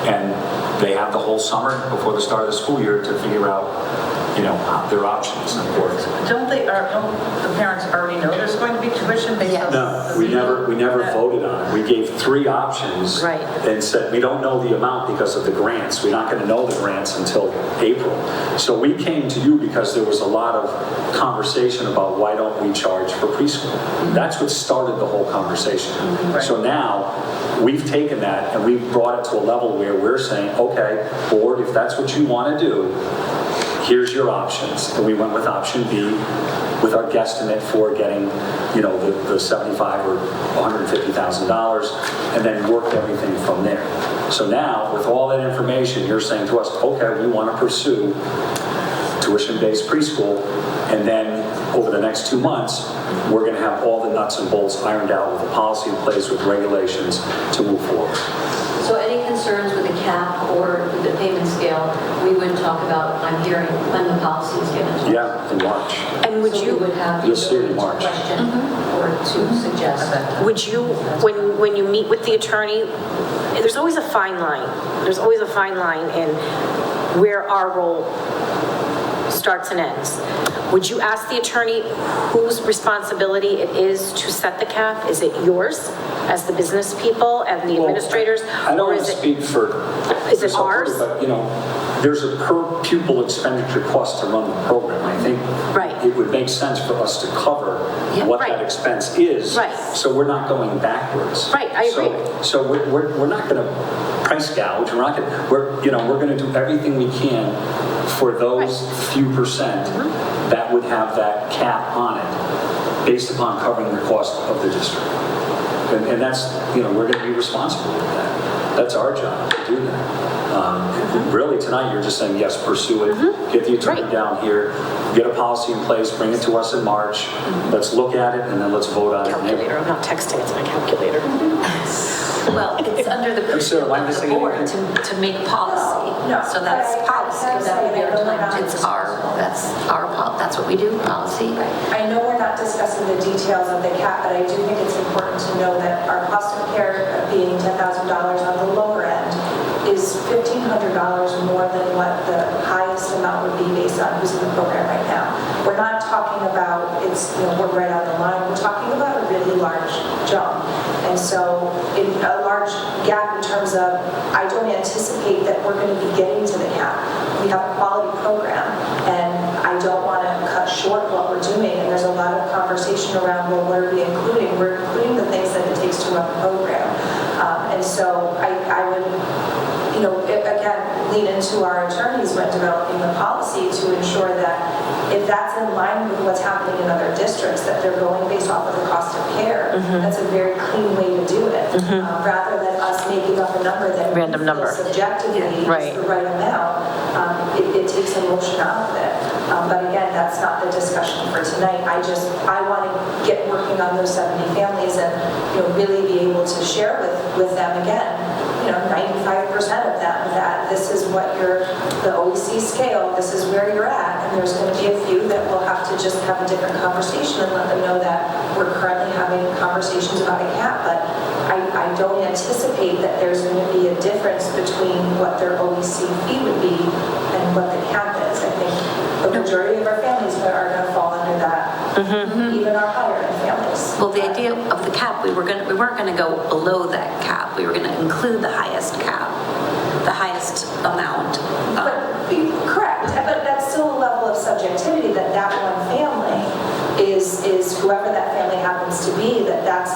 and they have the whole summer before the start of the school year to figure out, their options. Don't the parents already know there's going to be tuition based on? No, we never voted on it. We gave 3 options and said we don't know the amount because of the grants. We're not going to know the grants until April. So we came to you because there was a lot of conversation about why don't we charge for preschool. That's what started the whole conversation. So now we've taken that and we've brought it to a level where we're saying, okay, board, if that's what you want to do, here's your options. And we went with option B with our guesstimate for getting, the $75,000 or $150,000, and then worked everything from there. So now, with all that information, you're saying to us, okay, we want to pursue tuition-based preschool, and then over the next 2 months, we're going to have all the nuts and bolts ironed out with a policy in place with regulations to move forward. So any concerns with the cap or the payment scale, we would talk about, I'm hearing, when the policy is given to us. Yeah, in March. And would you would have You'll see it in March. question or to suggest? Would you, when you meet with the attorney, there's always a fine line. There's always a fine line in where our role starts and ends. Would you ask the attorney whose responsibility it is to set the cap? Is it yours as the business people and the administrators? I don't want to speak for... Is it ours? But, there's a per pupil expenditure cost to run the program. I think it would make sense for us to cover what that expense is. So we're not going backwards. I agree. So we're not going to price gouge. We're not going to... We're going to do everything we can for those few percent that would have that cap on it based upon covering the cost of the district. And that's, we're going to be responsible for that. That's our job to do that. Really, tonight, you're just saying, yes, pursue it, get the attorney down here, get a policy in place, bring it to us in March, let's look at it, and then let's vote on it. Calculator, I'm not texting, it's my calculator. Well, it's under the purview of the board to make policy. So that's policy. That's what we do, policy. I know we're not discussing the details of the cap, but I do think it's important to know that our cost of care being $10,000 on the lower end is $1,500 more than what the highest amount would be based on who's in the program right now. We're not talking about we're right on the line. We're talking about a really large jump. And so a large gap in terms of, I don't anticipate that we're going to be getting to the cap. We have a quality program, and I don't want to cut short what we're doing. And there's a lot of conversation around, well, what are we including? We're including the things that it takes to run the program. And so I would, again, lean into our attorneys when developing the policy to ensure that if that's in line with what's happening in other districts, that they're going based off of the cost of care, that's a very clean way to do it. Rather than us making up a number that Random number. subjectively is Right. the right amount, it takes emotion out of it. But again, that's not the discussion for tonight. I want to get working on those 70 families and, really be able to share with them again, 95% of them, that this is what the OEC scale, this is where you're at, and there's going to be a few that will have to just have a different conversation and let them know that we're currently having conversations about a cap, but I don't anticipate that there's going to be a difference between what their OEC fee would be and what the cap is. I think the majority of our families are going to fall under that, even our higher end families. Well, the idea of the cap, we weren't going to go below that cap. We were going to include the highest cap, the highest amount. Correct, but that's still a level of subjectivity that one family is whoever that family happens to be, that's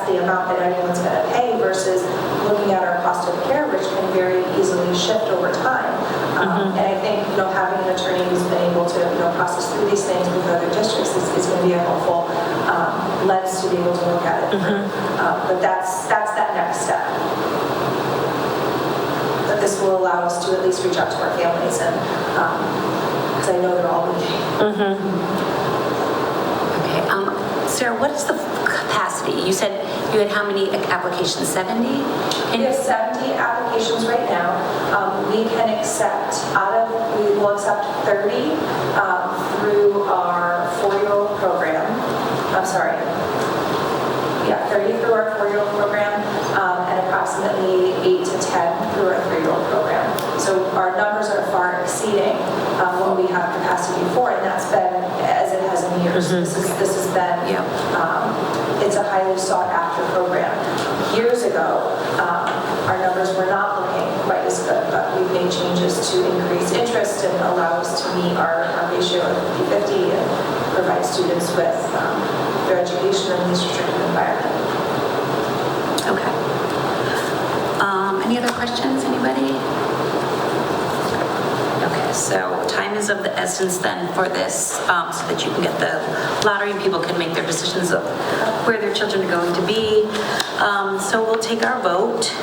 the amount that anyone's going to pay versus looking at our cost of care, which can very easily shift over time. And I think having an attorney who's been able to process through these things with other districts is going to be a helpful lens to be able to look at it. But that's that next step. But this will allow us to at least reach out to our families, and because I know they're all waiting. Okay. Sarah, what is the capacity? You said you had how many applications? 70? We have 70 applications right now. We can accept we will accept 30 through our 4-year-old program. I'm sorry. Yeah, 30 through our 4-year-old program, and approximately 8 to 10 through our 3-year-old program. So our numbers are far exceeding what we have capacity for, and that's been as it has in years. This has been, it's a highly sought after program. Years ago, our numbers were not looking quite as good, but we've made changes to increase interest and allow us to meet our ratio of 50-50 and provide students with their education in this restricted environment. Okay. Any other questions, anybody? Okay, so time is of the essence then for this, so that you can get the lottery and people can make their decisions of where their children are going to be. So we'll take our vote.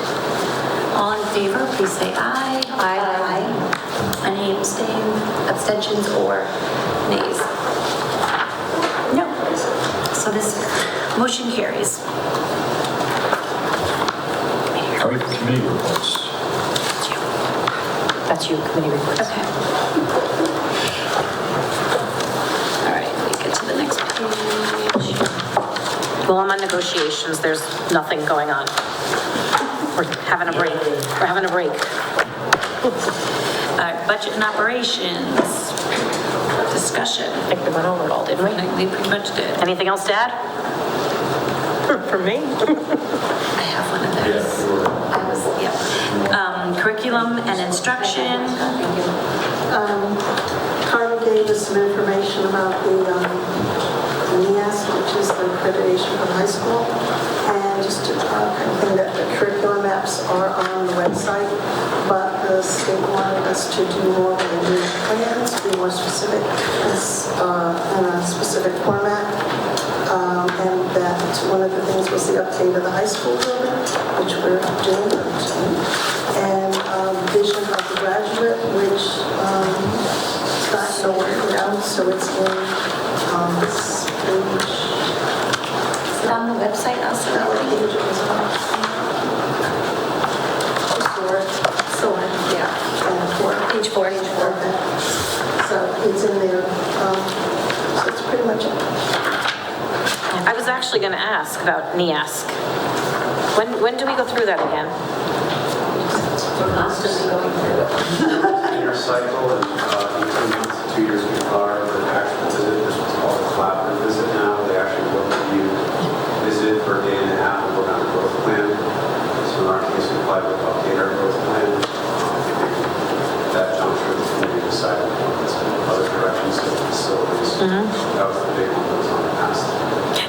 All in favor, please say aye. Aye. Any abstentions or nays? No. So this motion carries. How are committee reports? That's you, committee reports. Okay. All right, we get to the next page. Well, I'm on negotiations, there's nothing going on. We're having a break. We're having a break. All right, budget and operations. Discussion. I think we went over it all, didn't we? We pretty much did. Anything else to add? For me? I have one of those. Curriculum and instruction. Carla gave us some information about the NEAS, which is the accreditation for high school, and just to think that the curriculum maps are on the website, but the state wanted us to do more than the plans, be more specific in a specific format, and that one of the things was the update of the high school building, which we're doing, and vision of the graduate, which is not nowhere around, so it's in this page. Is it on the website also? Page 4. So it's in there. So it's pretty much it. I was actually going to ask about NEASC. When do we go through that again? We're constantly going through it. Year cycle, and 18 months to 2 years before the actual visit. This was called a collaborative visit now. They actually go to you, visit for a day and a half, and work on a growth plan. So in our case, we applied to update our growth plan. That juncture, the committee decided on other directions of the facilities. That was the big one that was on the past.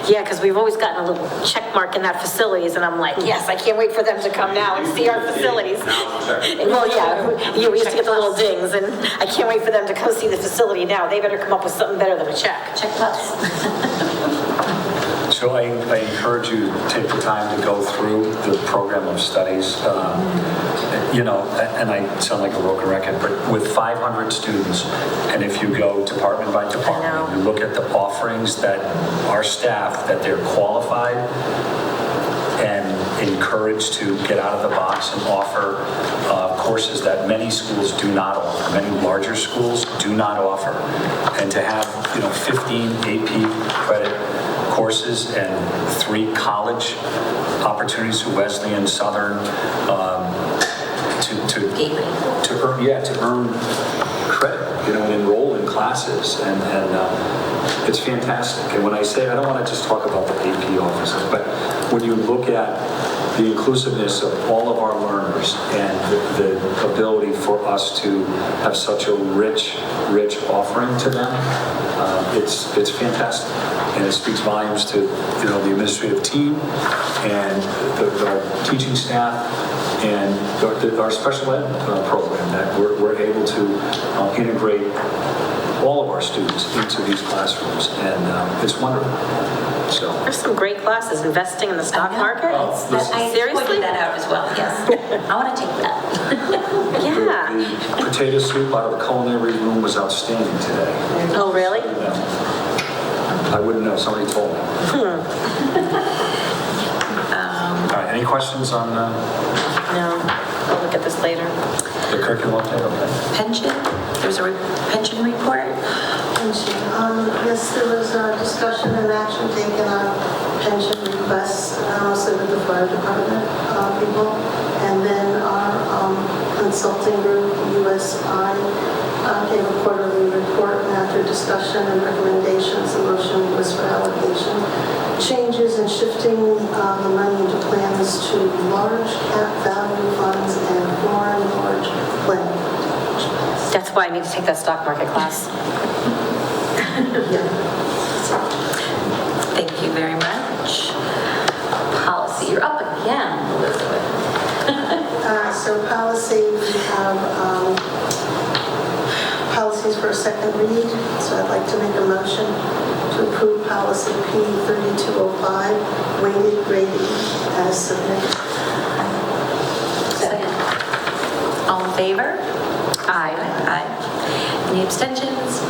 Yeah, because because we've always gotten a little check mark in that facilities, and I'm like, yes, I can't wait for them to come now and see our facilities. Well, yeah, we used to get the little dings, and I can't wait for them to come see the facility now. They better come up with something better than a check. Check plus. So I encourage you to take the time to go through the program of studies. You know, and I sound like a broken record, but with 500 students, and if you go department by department, you look at the offerings that our staff, that they're qualified and encouraged to get out of the box and offer courses that many schools do not offer, many larger schools do not offer. And to have, 15 AP credit courses and 3 college opportunities to Wesleyan, Southern, to earn credit, and enroll in classes, and it's fantastic. And when I say, I don't want to just talk about the AP offices, but when you look at the inclusiveness of all of our learners and the ability for us to have such a rich offering to them, it's fantastic. And it speaks volumes to, the administrative team and our teaching staff and our special ed program, that we're able to integrate all of our students into these classrooms, and it's wonderful. So there's some great classes, investing in the stock market. I pointed that out as well, yes. I want to take that. Yeah. The potato soup out of the culinary room was outstanding today. Oh, really? I wouldn't know, somebody told me. All right, any questions on No, I'll look at this later. the curriculum update? Okay. Pension, there's a pension report. Pension. Yes, there was a discussion and action taken on pension requests, mostly with the fire department people. And then our consulting group, USI, gave a quarterly report, and after discussion and recommendations, the motion was for allocation changes and shifting the money into plans to large cap value funds and foreign large plan. That's why I need to take that stock market class. Thank you very much. Policy, you're up again, Elizabeth. So policy, we have policies for a second read. So I'd like to make a motion to approve policy P3205, weighted grading as submitted. Second. All in favor? Aye. Aye. Any abstentions?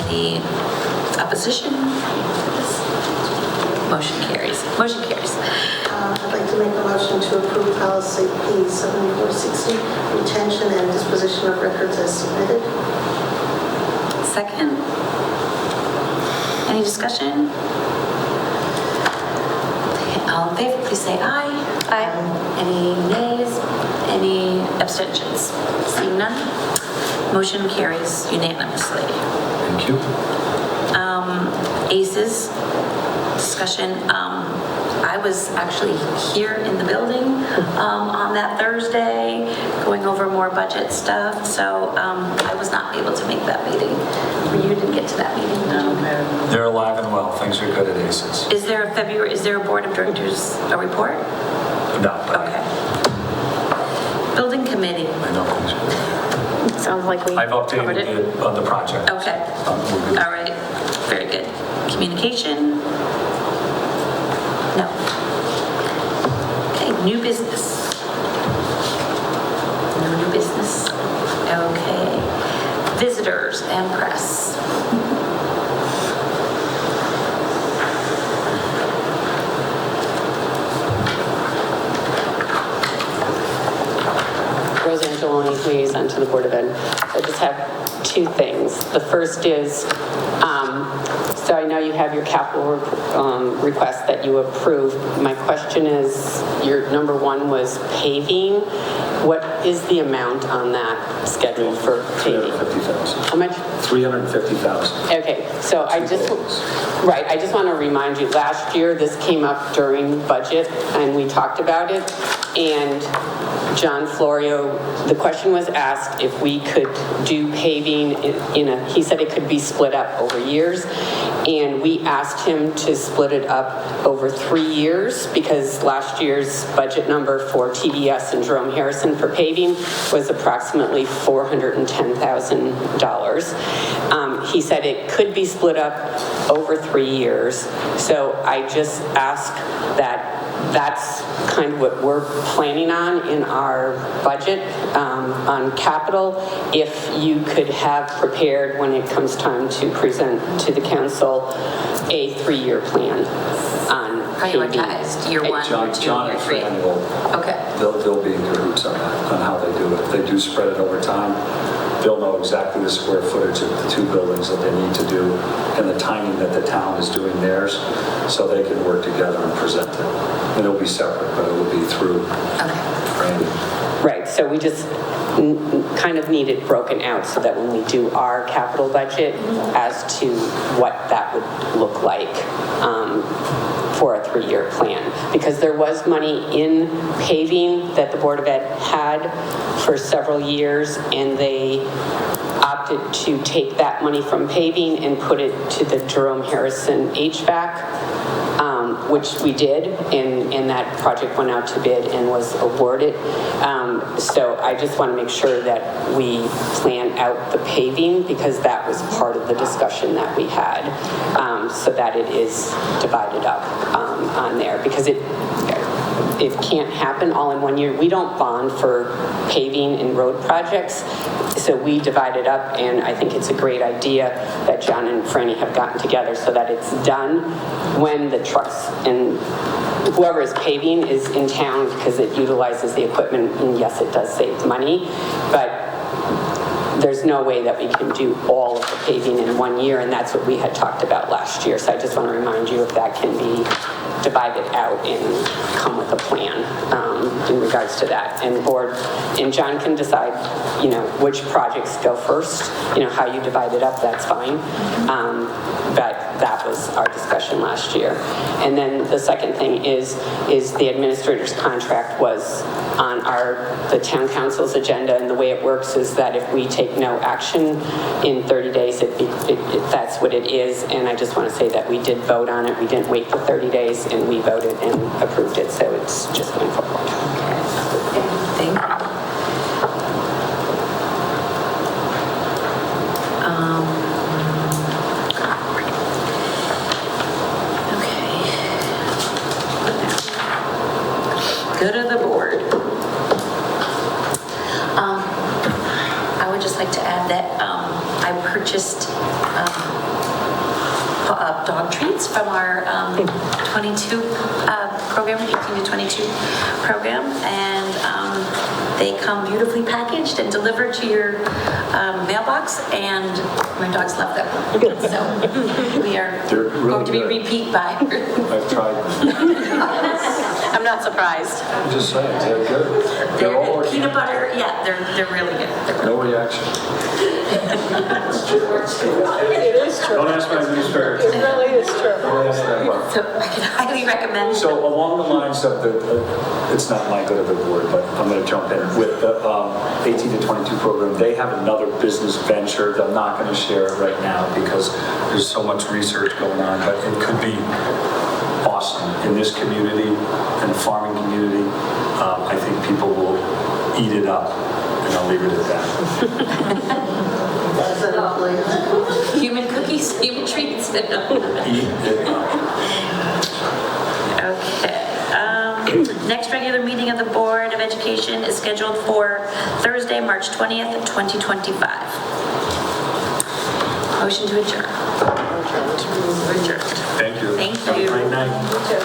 Any opposition? Motion carries. Motion carries. I'd like to make a motion to approve policy P7460, retention and disposition of records as submitted. Second. Any discussion? All in favor, please say aye. Aye. Any nays? Any abstentions? Seeing none, motion carries unanimously. Thank you. ACES discussion. I was actually here in the building on that Thursday, going over more budget stuff. So I was not able to make that meeting. You didn't get to that meeting, no? They're alive and well. Things are good at ACES. Is there a board of directors report? No. Okay. Building committee. I know things are good. Sounds like we I've covered updated it. it on the project. Okay. We're good. All right. Very good. Communication? No. Okay, new business. No new business. Okay. Visitors and press. Rose Angeloni, liaison to the Board of Ed. I just have 2 things. The first is, so I know you have your capital request that you approved. My question is, your number 1 was paving. What is the amount on that schedule for paving? $350,000. How much? $350,000. Okay, so I just want to remind you, last year this came up during budget and we talked about it, and John Florio, the question was asked if we could do paving he said it could be split up over years, And we asked him to split it up over 3 years because last year's budget number for TDS and Jerome Harrison for paving was approximately $410,000. He said it could be split up over 3 years. So I just ask that that's kind of what we're planning on in our budget on capital. If you could have prepared when it comes time to present to the council a 3-year plan on Prioritized year 1, John, year 2, John year and 3. Fran will, Okay. they'll be in cahoots on that, on how they do it. If they do spread it over time, they'll know exactly the square footage of the 2 buildings that they need to do and the timing that the town is doing theirs, so they can work together and present it. And it'll be separate, but it will be through Randy. Right, so we just kind of need it broken out so that when we do our capital budget as to what that would look like for a 3-year plan. Because there was money in paving that the Board of Ed had for several years, and they opted to take that money from paving and put it to the Jerome Harrison HVAC, which we did, and that project went out to bid and was awarded. So I just want to make sure that we plan out the paving because that was part of the discussion that we had, so that it is divided up on there because it can't happen all in 1 year. We don't bond for paving and road projects, so we divide it up, and I think it's a great idea that John and Franny have gotten together so that it's done when the trucks and whoever is paving is in town because it utilizes the equipment, and yes, it does save money, but there's no way that we can do all of the paving in 1 year, and that's what we had talked about last year. So I just want to remind you if that can be divided out and come with a plan in regards to that. And board and John can decide, which projects go first, how you divide it up, that's fine. But that was our discussion last year. And then the second thing is the administrator's contract was on the town council's agenda, and the way it works is that if we take no action in 30 days, that's what it is. And I just want to say that we did vote on it. We didn't wait for 30 days, and we voted and approved it, so it's just going forward. Okay, thank you. Good of the board. I would just like to add that I purchased dog treats from our 22 program, 18 to 22 program, and they come beautifully packaged and delivered to your mailbox, and my dogs love them. So we are going to be repeat buyers. I've tried them. I'm not surprised. I'm just saying, they're good. They're peanut butter, yeah, they're really good. No reaction. It is true. Don't ask my administrator. It really is true. Don't ask that one. So I can highly recommend. So along the lines of it's not my good of the board, but I'm going to jump in. With the 18 to 22 program, they have another business venture. I'm not going to share it right now because there's so much research going on, but it could be awesome in this community and the farming community. I think people will eat it up, and I'll leave it at that. Human cookies, human treats. Eat it up. Okay. Next regular meeting of the Board of Education is scheduled for Thursday, March 20th, 2025. Motion to adjourn. Adjourned. Thank you. Thank Have a you. great night. You too.